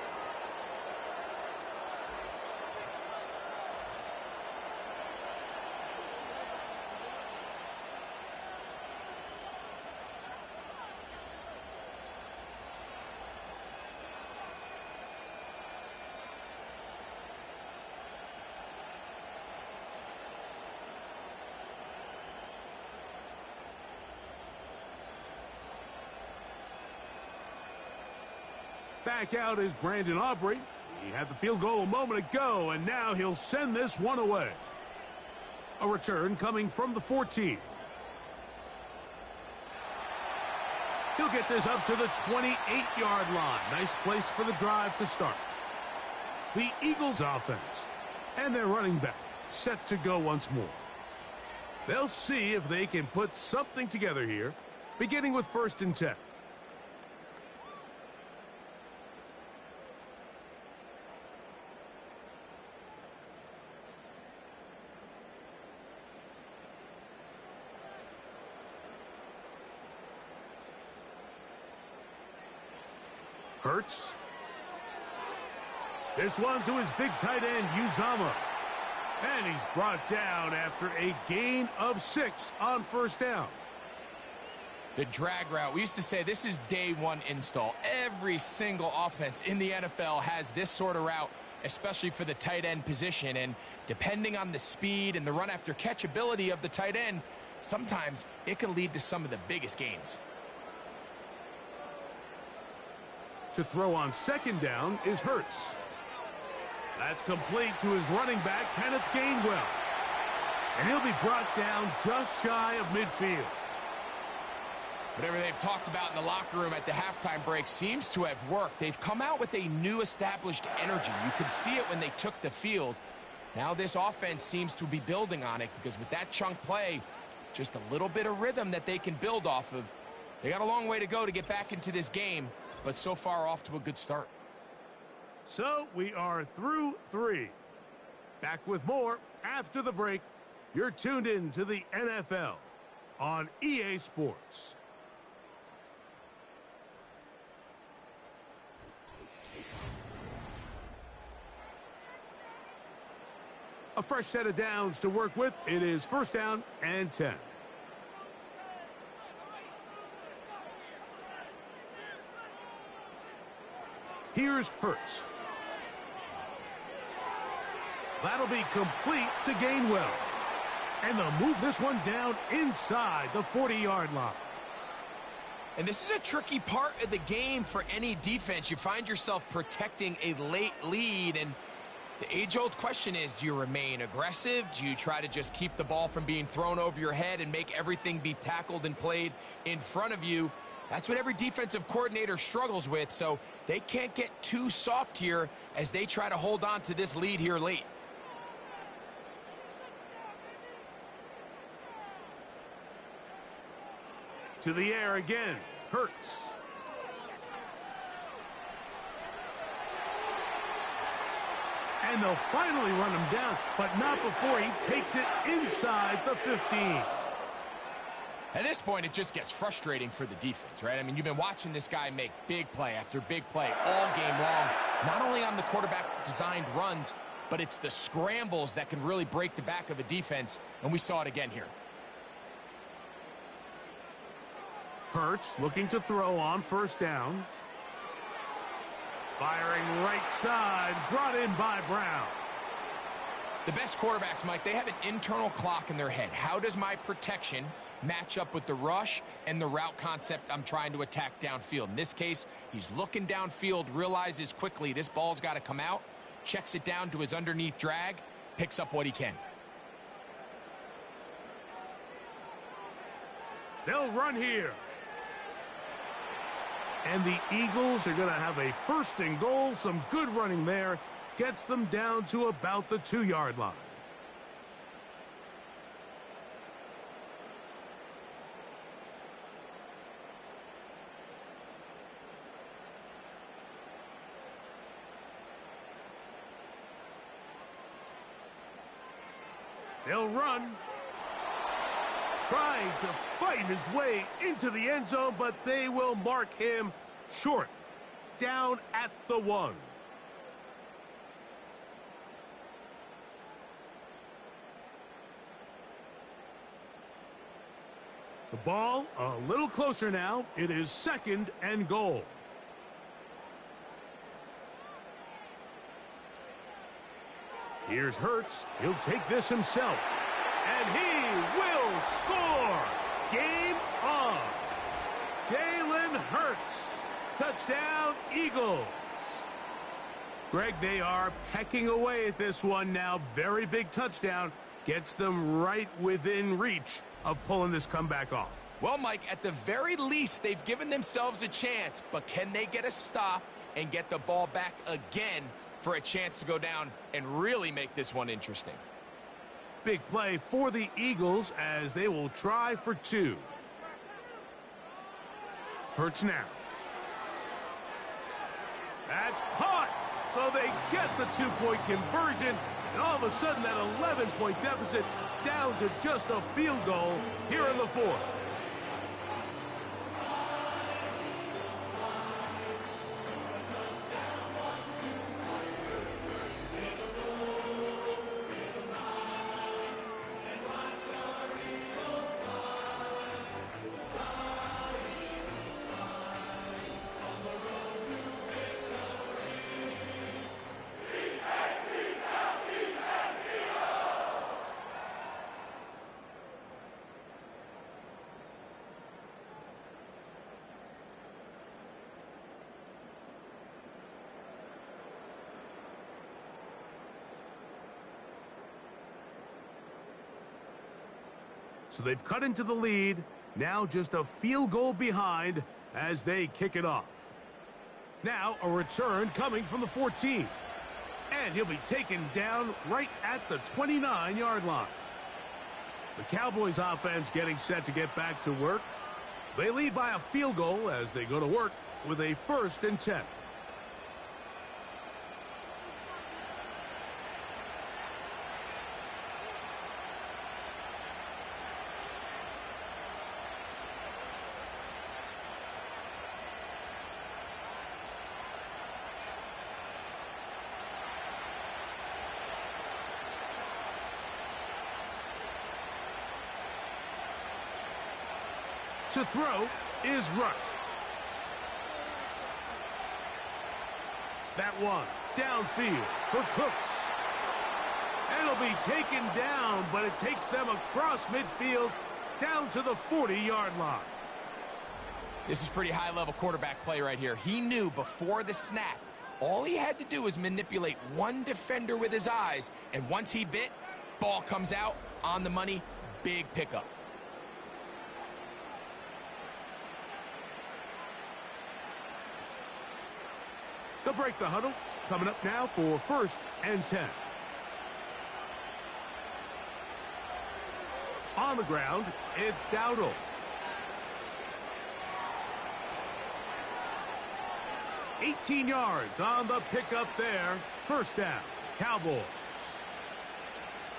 Back out is Brandon Aubrey. He had the field goal a moment ago, and now he'll send this one away. A return coming from the 14. He'll get this up to the 28-yard line. Nice place for the drive to start. The Eagles offense and their running back set to go once more. They'll see if they can put something together here, beginning with 1st and 10. Hurts. This one to his big tight end, Uzama. And he's brought down after a gain of 6 on 1st down. The drag route. We used to say this is day one install. Every single offense in the NFL has this sort of route, especially for the tight end position. And depending on the speed and the run after catch ability of the tight end, sometimes it can lead to some of the biggest gains. To throw on 2nd down is Hurts. That's complete to his running back, Kenneth Gainwell. And he'll be brought down just shy of midfield. Whatever they've talked about in the locker room at the halftime break seems to have worked. They've come out with a new established energy. You could see it when they took the field. Now this offense seems to be building on it because with that chunk play, just a little bit of rhythm that they can build off of. They got a long way to go to get back into this game, but so far off to a good start. So we are through 3. Back with more after the break. You're tuned in to the NFL on EA Sports. A fresh set of downs to work with. It is 1st down and 10. Here's Hurts. That'll be complete to Gainwell. And they'll move this one down inside the 40-yard line. And this is a tricky part of the game for any defense. You find yourself protecting a late lead, and the age-old question is, do you remain aggressive? Do you try to just keep the ball from being thrown over your head and make everything be tackled and played in front of you? That's what every defensive coordinator struggles with, so they can't get too soft here as they try to hold on to this lead here late. To the air again, Hurts. And they'll finally run him down, but not before he takes it inside the 15. At this point, it just gets frustrating for the defense, right? I mean, you've been watching this guy make big play after big play all game long, not only on the quarterback-designed runs, but it's the scrambles that can really break the back of a defense, and we saw it again here. Hurts looking to throw on 1st down. Firing right side, brought in by Brown. The best quarterbacks, Mike, they have an internal clock in their head. How does my protection match up with the rush and the route concept I'm trying to attack downfield? In this case, he's looking downfield, realizes quickly this ball's got to come out, checks it down to his underneath drag, picks up what he can. They'll run here. And the Eagles are going to have a 1st and goal. Some good running there. Gets them down to about the 2-yard line. They'll run. Trying to fight his way into the end zone, but they will mark him short. Down at the 1. The ball a little closer now. It is 2nd and goal. Here's Hurts. He'll take this himself. And he will score. Game on. Jalen Hurts. Touchdown, Eagles. Greg, they are pecking away at this one now. Very big touchdown. Gets them right within reach of pulling this comeback off. Well, Mike, at the very least, they've given themselves a chance, but can they get a stop and get the ball back again for a chance to go down and really make this one interesting? Big play for the Eagles as they will try for 2. Hurts now. That's caught. So they get the 2-point conversion. And all of a sudden, that 11-point deficit down to just a field goal here in the 4th. So they've cut into the lead, now just a field goal behind as they kick it off. Now a return coming from the 14. And he'll be taken down right at the 29-yard line. The Cowboys offense getting set to get back to work. They lead by a field goal as they go to work with a 1st and 10. To throw is Rush. That one downfield for Cooks. And it'll be taken down, but it takes them across midfield down to the 40-yard line. This is pretty high-level quarterback play right here. He knew before the snap, all he had to do was manipulate one defender with his eyes, and once he bit, ball comes out on the money, big pickup. They'll break the huddle. Coming up now for 1st and 10. On the ground, it's Dowdle. $18 yards on the pickup there. 1st down, Cowboys.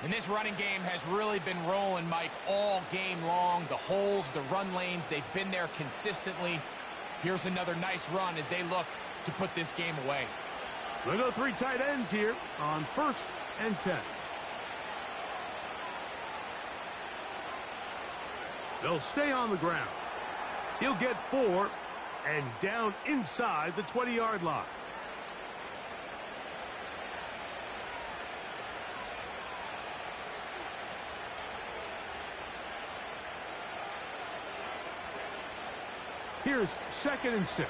And this running game has really been rolling, Mike, all game long. The holes, the run lanes, they've been there consistently. Here's another nice run as they look to put this game away. We'll go 3 tight ends here on 1st and 10. They'll stay on the ground. He'll get 4 and down inside the 20-yard line. Here's 2nd and 6.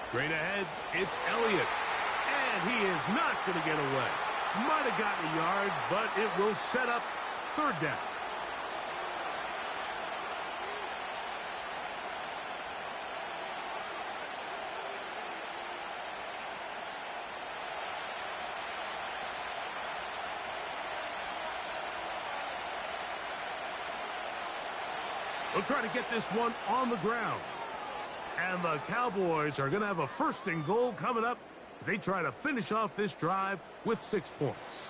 Straight ahead, it's Elliott. And he is not going to get away. Might have gotten a yard, but it will set up 3rd down. They'll try to get this one on the ground. And the Cowboys are going to have a 1st and goal coming up as they try to finish off this drive with 6 points.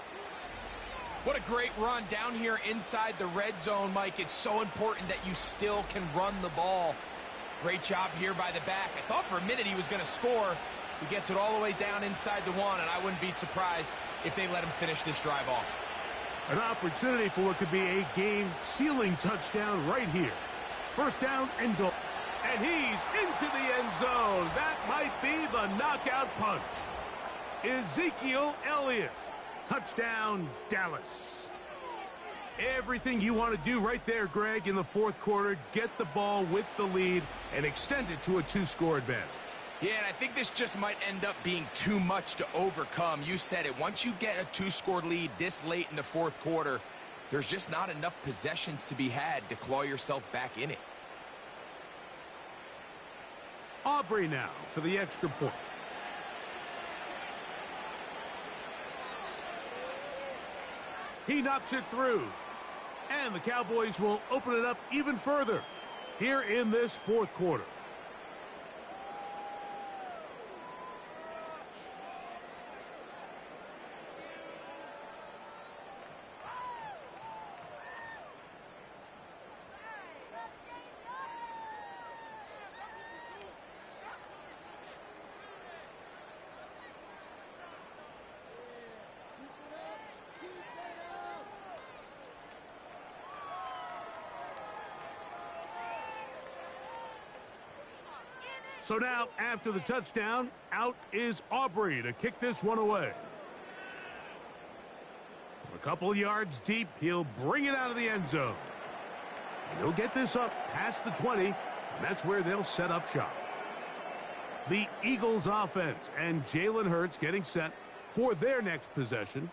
What a great run down here inside the red zone, Mike. It's so important that you still can run the ball. Great job here by the back. I thought for a minute he was going to score. He gets it all the way down inside the 1, and I wouldn't be surprised if they let him finish this drive off. An opportunity for what could be a game-sealing touchdown right here. 1st down and goal. And he's into the end zone. That might be the knockout punch. Ezekiel Elliott. Touchdown, Dallas. Everything you want to do right there, Greg, in the fourth quarter. Get the ball with the lead and extend it to a 2-score advantage. Yeah, and I think this just might end up being too much to overcome. You said it. Once you get a 2-score lead this late in the fourth quarter, there's just not enough possessions to be had to claw yourself back in it. Aubrey now for the extra point. He knocks it through. And the Cowboys will open it up even further here in this fourth quarter. So now, after the touchdown, out is Aubrey to kick this one away. From a couple yards deep, he'll bring it out of the end zone. And he'll get this up past the 20, and that's where they'll set up shop. The Eagles offense and Jalen Hurts getting set for their next possession.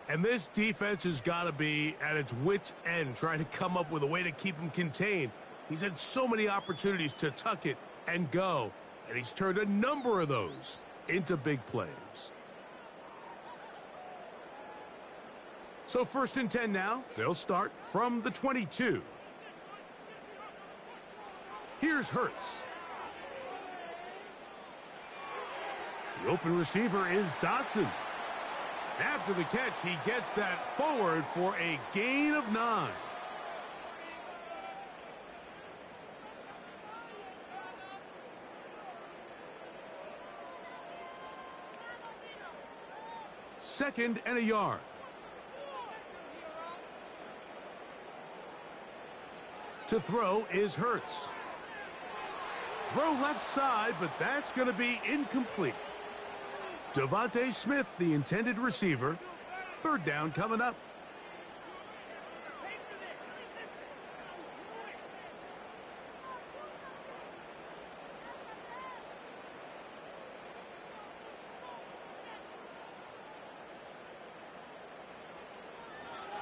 And this defense has got to be at its wits' end, trying to come up with a way to keep him contained. He's had so many opportunities to tuck it and go, and he's turned a number of those into big plays. So 1st and 10 now. They'll start from the 22. Here's Hurts. The open receiver is Dotson. After the catch, he gets that forward for a gain of 9. Second and a yard. To throw is Hurts. Throw left side, but that's going to be incomplete. Devontae Smith, the intended receiver. 3rd down coming up.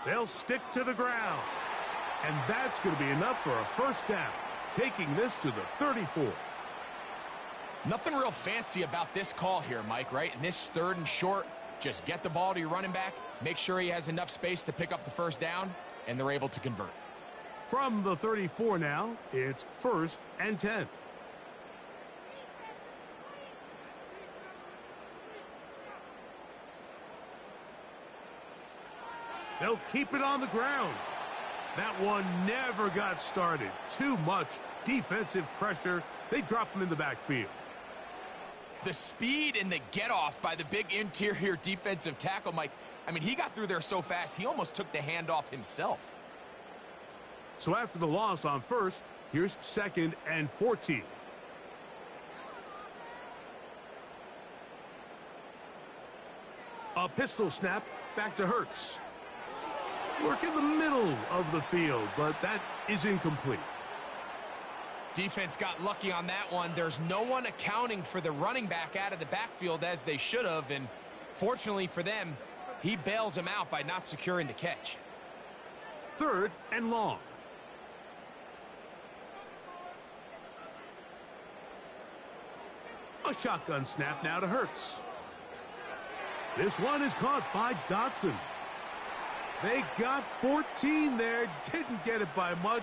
They'll stick to the ground. And that's going to be enough for a 1st down, taking this to the 34. Nothing real fancy about this call here, Mike, right? In this 3rd and short, just get the ball to your running back, make sure he has enough space to pick up the 1st down, and they're able to convert. From the 34 now, it's 1st and 10. They'll keep it on the ground. That one never got started. Too much defensive pressure. They drop him in the backfield. The speed and the get-off by the big interior defensive tackle, Mike, I mean, he got through there so fast, he almost took the handoff himself. So after the loss on 1st, here's 2nd and 14. A pistol snap back to Hurts. Work in the middle of the field, but that is incomplete. Defense got lucky on that one. There's no one accounting for the running back out of the backfield as they should have, and fortunately for them, he bails him out by not securing the catch. 3rd and long. A shotgun snap now to Hurts. This one is caught by Dotson. They got 14 there, didn't get it by much,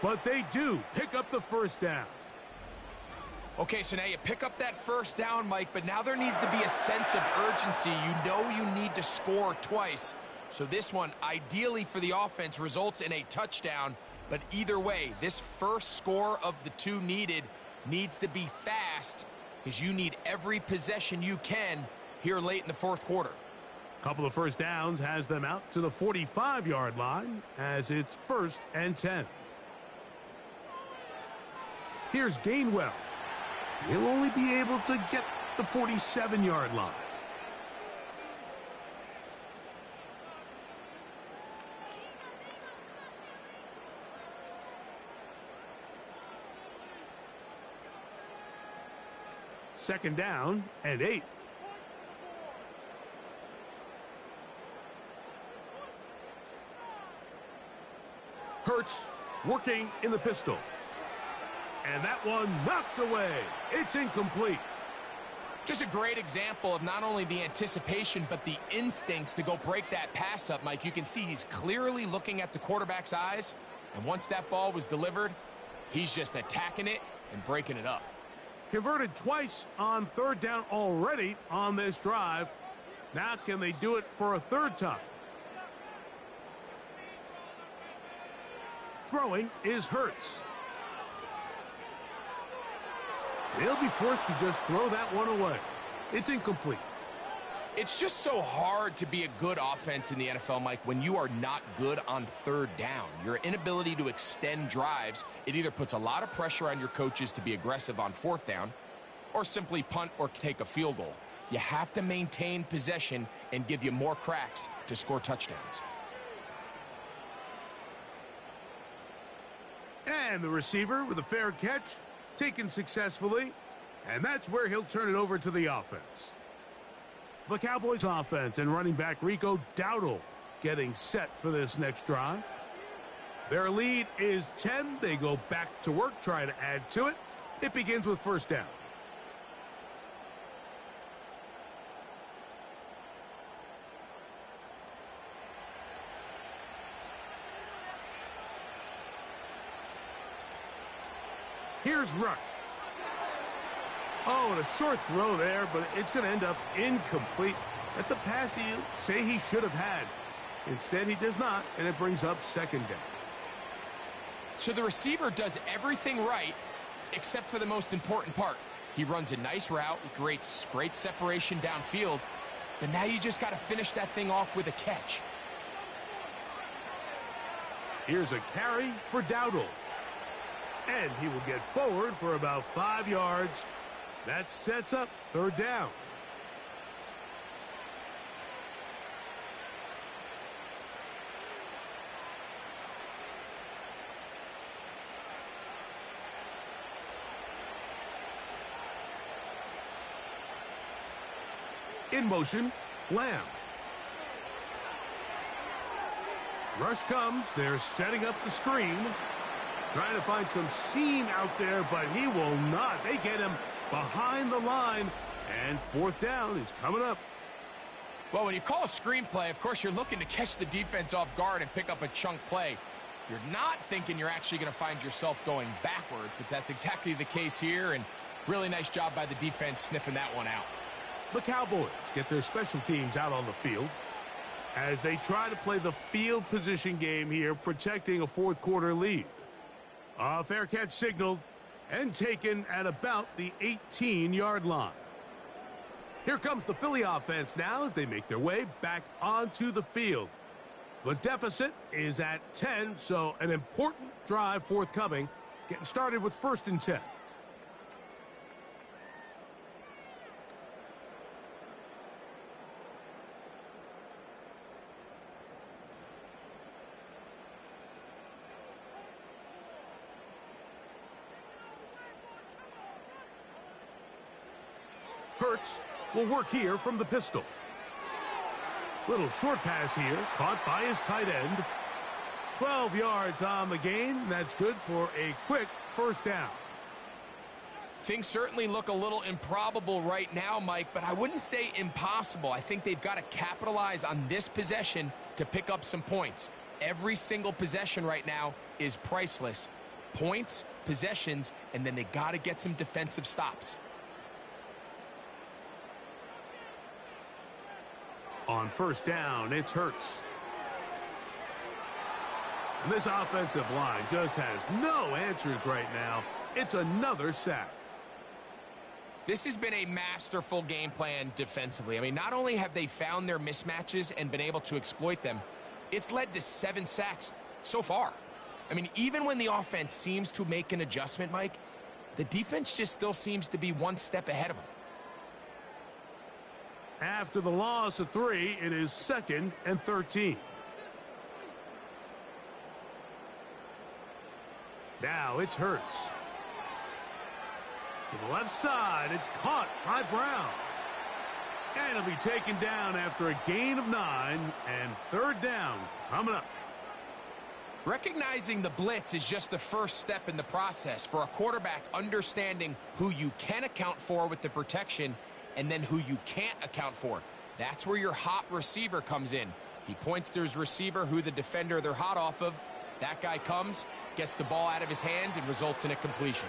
but they do pick up the 1st down. Okay, so now you pick up that 1st down, Mike, but now there needs to be a sense of urgency. You know you need to score twice. So this one, ideally for the offense, results in a touchdown. But either way, this first score of the 2 needed needs to be fast because you need every possession you can here late in the 4th quarter. Couple of 1st downs has them out to the 45-yard line as it's 1st and 10. Here's Gainwell. He'll only be able to get the 47-yard line. Second down and 8. Hurts working in the pistol. And that one knocked away. It's incomplete. Just a great example of not only the anticipation, but the instincts to go break that pass up, Mike. You can see he's clearly looking at the quarterback's eyes. And once that ball was delivered, he's just attacking it and breaking it up. Converted twice on third down already on this drive. Now can they do it for a third time? Throwing is Hurts. They'll be forced to just throw that one away. It's incomplete. It's just so hard to be a good offense in the NFL, Mike, when you are not good on third down. Your inability to extend drives, it either puts a lot of pressure on your coaches to be aggressive on fourth down or simply punt or take a field goal. You have to maintain possession and give you more cracks to score touchdowns. And the receiver with a fair catch, taken successfully, and that's where he'll turn it over to the offense. The Cowboys offense and running back Rico Dowdle getting set for this next drive. Their lead is 10. They go back to work, try to add to it. It begins with first down. Here's Rush. Oh, and a short throw there, but it's going to end up incomplete. That's a pass he'll say he should have had. Instead, he does not, and it brings up second down. So the receiver does everything right, except for the most important part. He runs a nice route, creates great separation downfield, but now you just got to finish that thing off with a catch. Here's a carry for Dowdle. And he will get forward for about 5 yards. That sets up third down. In motion, Lamb. Rush comes. They're setting up the screen. Trying to find some seam out there, but he will not. They get him behind the line, and fourth down is coming up. Well, when you call a screenplay, of course, you're looking to catch the defense off guard and pick up a chunk play. You're not thinking you're actually going to find yourself going backwards, but that's exactly the case here, and really nice job by the defense sniffing that one out. The Cowboys get their special teams out on the field as they try to play the field position game here, protecting a fourth quarter lead. A fair catch signaled and taken at about the 18-yard line. Here comes the Philly offense now as they make their way back onto the field. The deficit is at 10, so an important drive forthcoming. Getting started with first and 10. Hurts will work here from the pistol. Little short pass here, caught by his tight end. 12 yards on the gain. That's good for a quick first down. Things certainly look a little improbable right now, Mike, but I wouldn't say impossible. I think they've got to capitalize on this possession to pick up some points. Every single possession right now is priceless. Points, possessions, and then they got to get some defensive stops. On first down, it's Hurts. And this offensive line just has no answers right now. It's another sack. This has been a masterful game plan defensively. I mean, not only have they found their mismatches and been able to exploit them, it's led to 7 sacks so far. I mean, even when the offense seems to make an adjustment, Mike, the defense just still seems to be one step ahead of them. After the loss of 3, it is 2nd and 13. Now it's Hurts. To the left side, it's caught by Brown. And he'll be taken down after a gain of 9, and third down coming up. Recognizing the blitz is just the first step in the process for a quarterback, understanding who you can account for with the protection and then who you can't account for. That's where your hot receiver comes in. He points to his receiver, who the defender they're hot off of. That guy comes, gets the ball out of his hands, and results in a completion.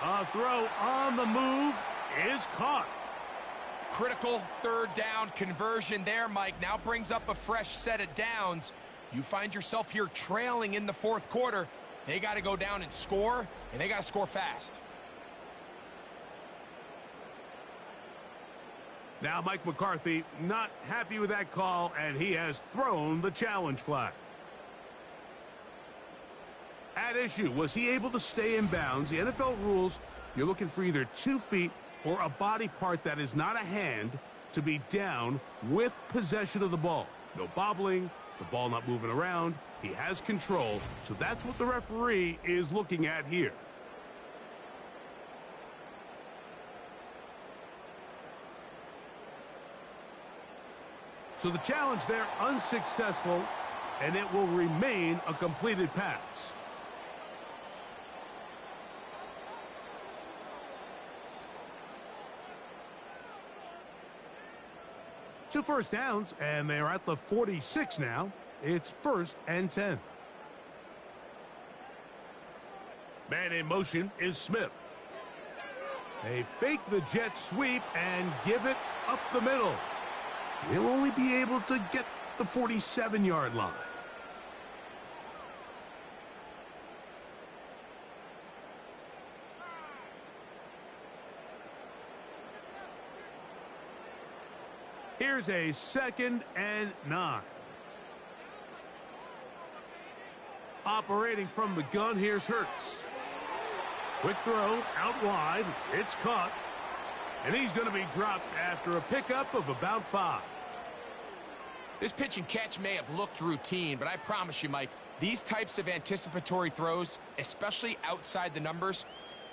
A throw on the move is caught. Critical third down conversion there, Mike. Now brings up a fresh set of downs. You find yourself here trailing in the fourth quarter. They got to go down and score, and they got to score fast. Now Mike McCarthy not happy with that call, and he has thrown the challenge flag. At issue, was he able to stay in bounds? The NFL rules, you're looking for either 2 feet or a body part that is not a hand to be down with possession of the ball. No bobbling, the ball not moving around. He has control, so that's what the referee is looking at here. So the challenge there unsuccessful, and it will remain a completed pass. Two first downs, and they are at the 46 now. It's 1st and 10. Man in motion is Smith. They fake the jet sweep and give it up the middle. He'll only be able to get the 47-yard line. Here's a 2nd and 9. Operating from the gun, here's Hurts. Quick throw out wide. It's caught. And he's going to be dropped after a pickup of about 5. This pitch and catch may have looked routine, but I promise you, Mike, these types of anticipatory throws, especially outside the numbers,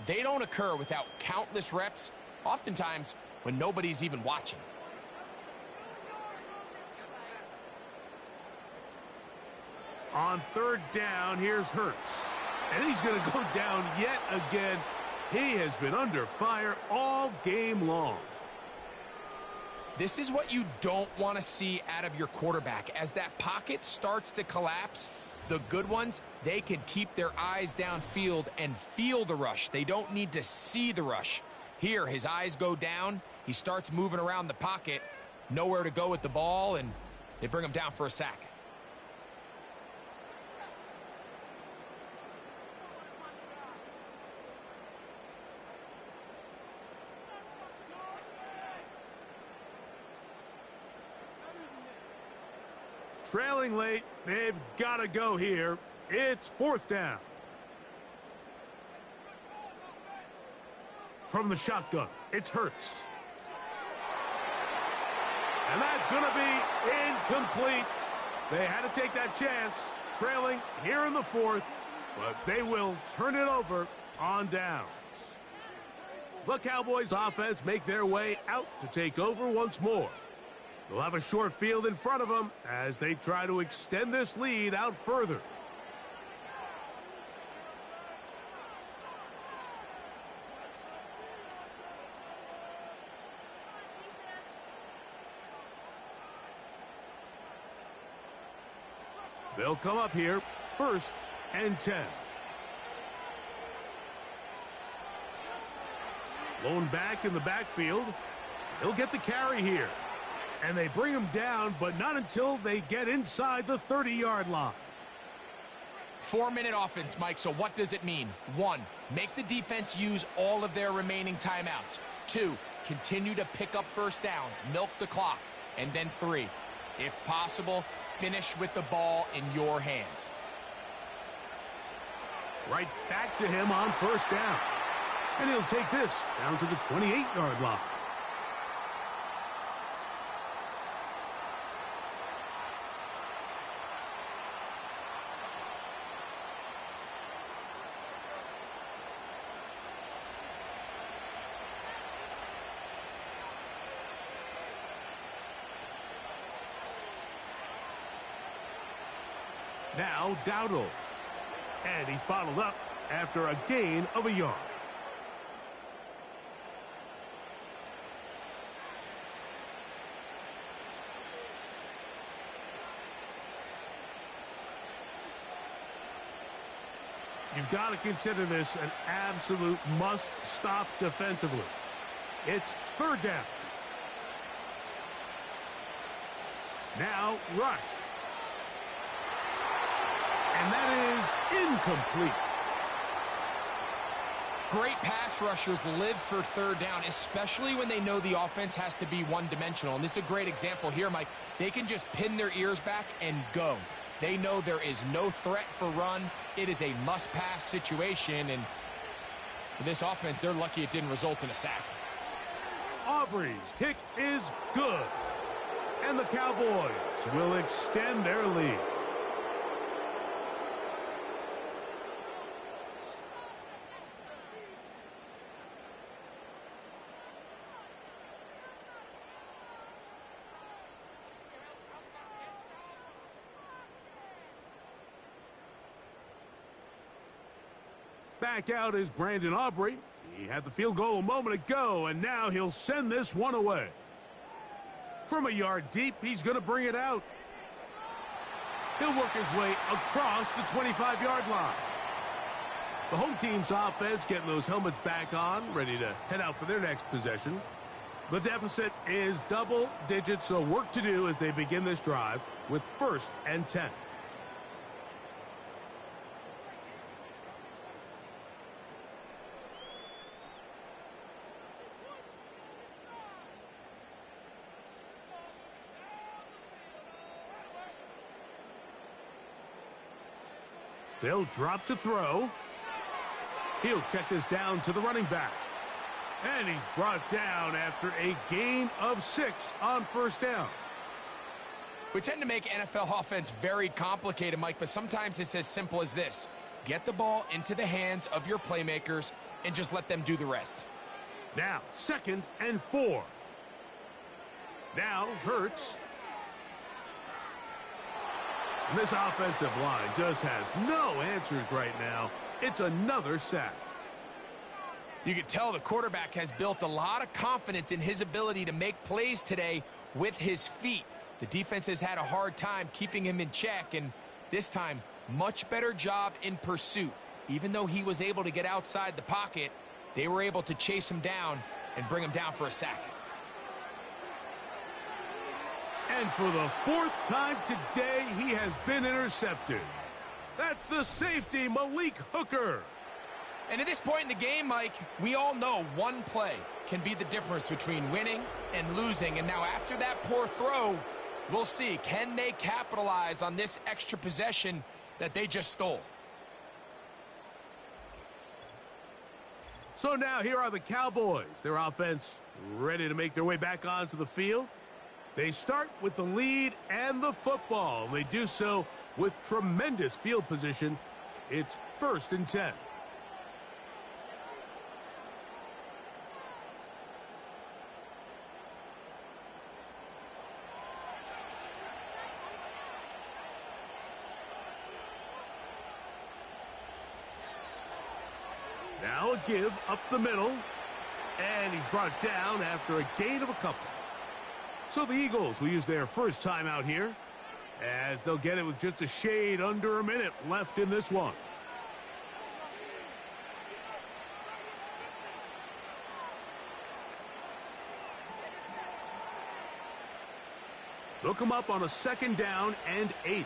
they don't occur without countless reps, oftentimes when nobody's even watching. On 3rd down, here's Hurts. And he's going to go down yet again. He has been under fire all game long. This is what you don't want to see out of your quarterback. As that pocket starts to collapse, the good ones, they can keep their eyes downfield and feel the rush. They don't need to see the rush. Here, his eyes go down. He starts moving around the pocket. Nowhere to go with the ball, and they bring him down for a sack. Trailing late, they've got to go here. It's 4th down. From the shotgun, it's Hurts. And that's going to be incomplete. They had to take that chance, trailing here in the 4th, but they will turn it over on downs. The Cowboys offense make their way out to take over once more. They'll have a short field in front of them as they try to extend this lead out further. They'll come up here, 1st and 10. Lone back in the backfield. He'll get the carry here. And they bring him down, but not until they get inside the 30-yard line. 4-minute offense, Mike, so what does it mean? 1, make the defense use all of their remaining timeouts. 2, continue to pick up first downs, milk the clock. And then 3, if possible, finish with the ball in your hands. Right back to him on 1st down. And he'll take this down to the 28-yard line. Now Dowdle. And he's bottled up after a gain of a yard. You've got to consider this an absolute must-stop defensively. It's third down. Now rush. And that is incomplete. Great pass rushers live for third down, especially when they know the offense has to be one-dimensional. And this is a great example here, Mike. They can just pin their ears back and go. They know there is no threat for run. It is a must-pass situation, and for this offense, they're lucky it didn't result in a sack. Aubrey's kick is good, and the Cowboys will extend their lead. Back out is Brandon Aubrey. He had the field goal a moment ago, and now he'll send this one away. From a yard deep, he's going to bring it out. He'll work his way across the 25-yard line. The home team's offense getting those helmets back on, ready to head out for their next possession. The deficit is double digits, so work to do as they begin this drive with 1st and 10. They'll drop to throw. He'll check this down to the running back. And he's brought down after a gain of 6 on 1st down. We tend to make NFL offense very complicated, Mike, but sometimes it's as simple as this. Get the ball into the hands of your playmakers and just let them do the rest. Now, 2nd and 4. Now, Hurts. And this offensive line just has no answers right now. It's another sack. You can tell the quarterback has built a lot of confidence in his ability to make plays today with his feet. The defense has had a hard time keeping him in check, and this time, much better job in pursuit. Even though he was able to get outside the pocket, they were able to chase him down and bring him down for a sack. And for the 4th time today, he has been intercepted. That's the safety, Malik Hooker. And at this point in the game, Mike, we all know one play can be the difference between winning and losing. And now after that poor throw, we'll see, can they capitalize on this extra possession that they just stole? So now here are the Cowboys. Their offense ready to make their way back onto the field. They start with the lead and the football. They do so with tremendous field position. It's 1st and 10. Now a give up the middle. And he's brought down after a gain of a couple. So the Eagles will use their first timeout here, as they'll get it with just a shade under a minute left in this one. They'll come up on a 2nd down and 8.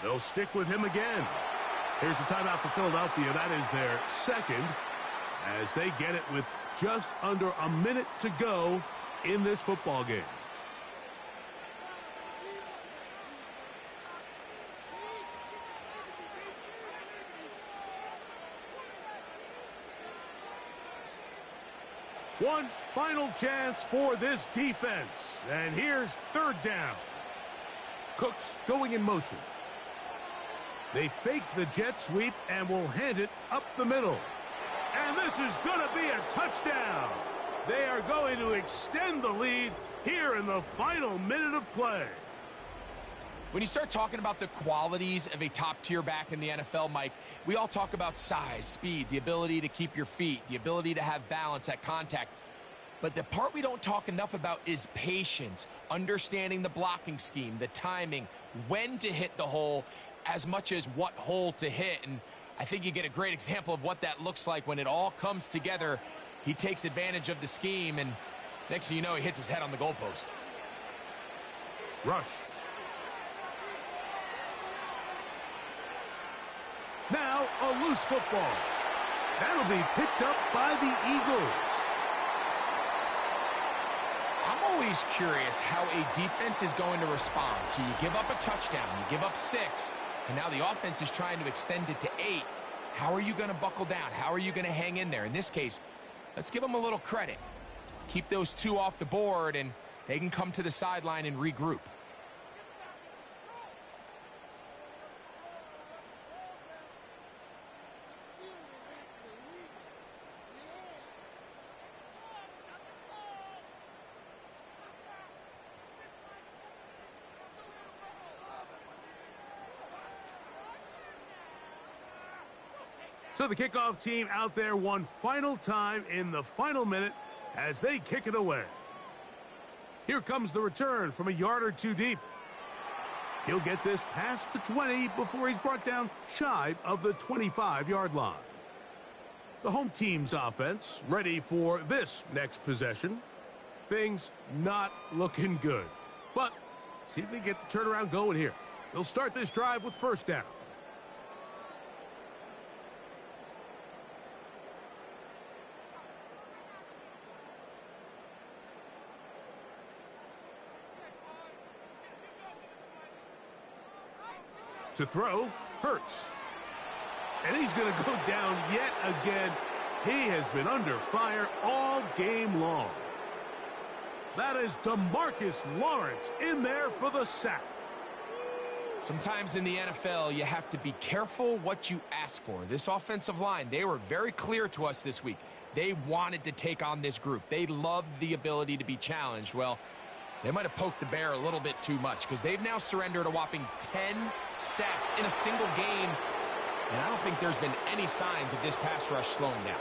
They'll stick with him again. Here's a timeout for Philadelphia. That is their 2nd, as they get it with just under a minute to go in this football game. One final chance for this defense. And here's 3rd down. Cooks going in motion. They fake the jet sweep and will hand it up the middle. And this is going to be a touchdown. They are going to extend the lead here in the final minute of play. When you start talking about the qualities of a top-tier back in the NFL, Mike, we all talk about size, speed, the ability to keep your feet, the ability to have balance at contact. But the part we don't talk enough about is patience, understanding the blocking scheme, the timing, when to hit the hole, as much as what hole to hit. And I think you get a great example of what that looks like when it all comes together. He takes advantage of the scheme, and next thing you know, he hits his head on the goalpost. Rush. Now a loose football. That'll be picked up by the Eagles. I'm always curious how a defense is going to respond. So you give up a touchdown, you give up 6, and now the offense is trying to extend it to 8. How are you going to buckle down? How are you going to hang in there? In this case, let's give them a little credit. Keep those 2 off the board, and they can come to the sideline and regroup. So the kickoff team out there one final time in the final minute as they kick it away. Here comes the return from a yard or 2 deep. He'll get this past the 20 before he's brought down shy of the 25-yard line. The home team's offense ready for this next possession. Things not looking good. But see if they get the turnaround going here. They'll start this drive with first down. To throw, Hurts. And he's going to go down yet again. He has been under fire all game long. That is DeMarcus Lawrence in there for the sack. Sometimes in the NFL, you have to be careful what you ask for. This offensive line, they were very clear to us this week. They wanted to take on this group. They loved the ability to be challenged. Well, they might have poked the bear a little bit too much because they've now surrendered a whopping 10 sacks in a single game. And I don't think there's been any signs of this pass rush slowing down.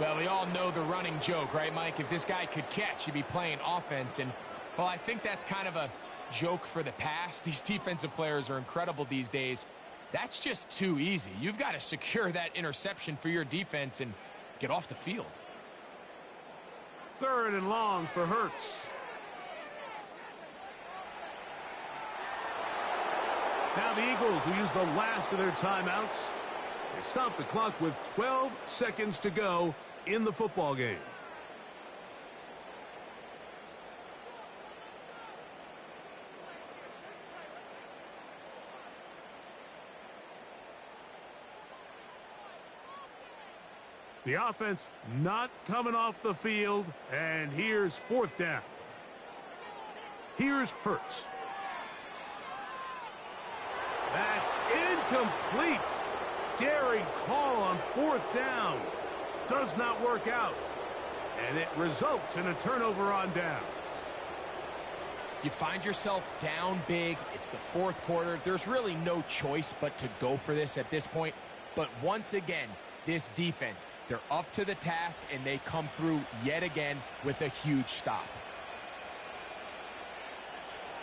Well, we all know the running joke, right, Mike? If this guy could catch, he'd be playing offense. And, well, I think that's kind of a joke for the past. These defensive players are incredible these days. That's just too easy. You've got to secure that interception for your defense and get off the field. 3rd and long for Hurts. Now the Eagles will use the last of their timeouts. They stop the clock with 12 seconds to go in the football game. The offense not coming off the field, and here's 4th down. Here's Hurts. That's incomplete. Daring call on 4th down. Does not work out. And it results in a turnover on downs. You find yourself down big. It's the 4th quarter. There's really no choice but to go for this at this point. But once again, this defense, they're up to the task, and they come through yet again with a huge stop.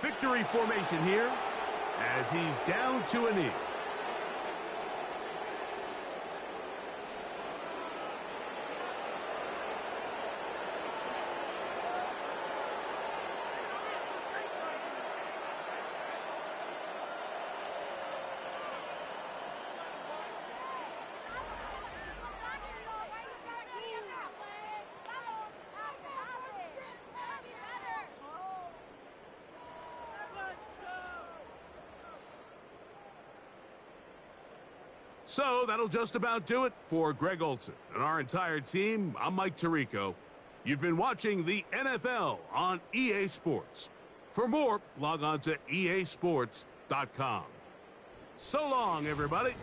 Victory formation here as he's down to a knee. So that'll just about do it for Greg Olsen and our entire team. I'm Mike Tirico. You've been watching the NFL on EA Sports. For more, log on to easports.com. So long, everybody.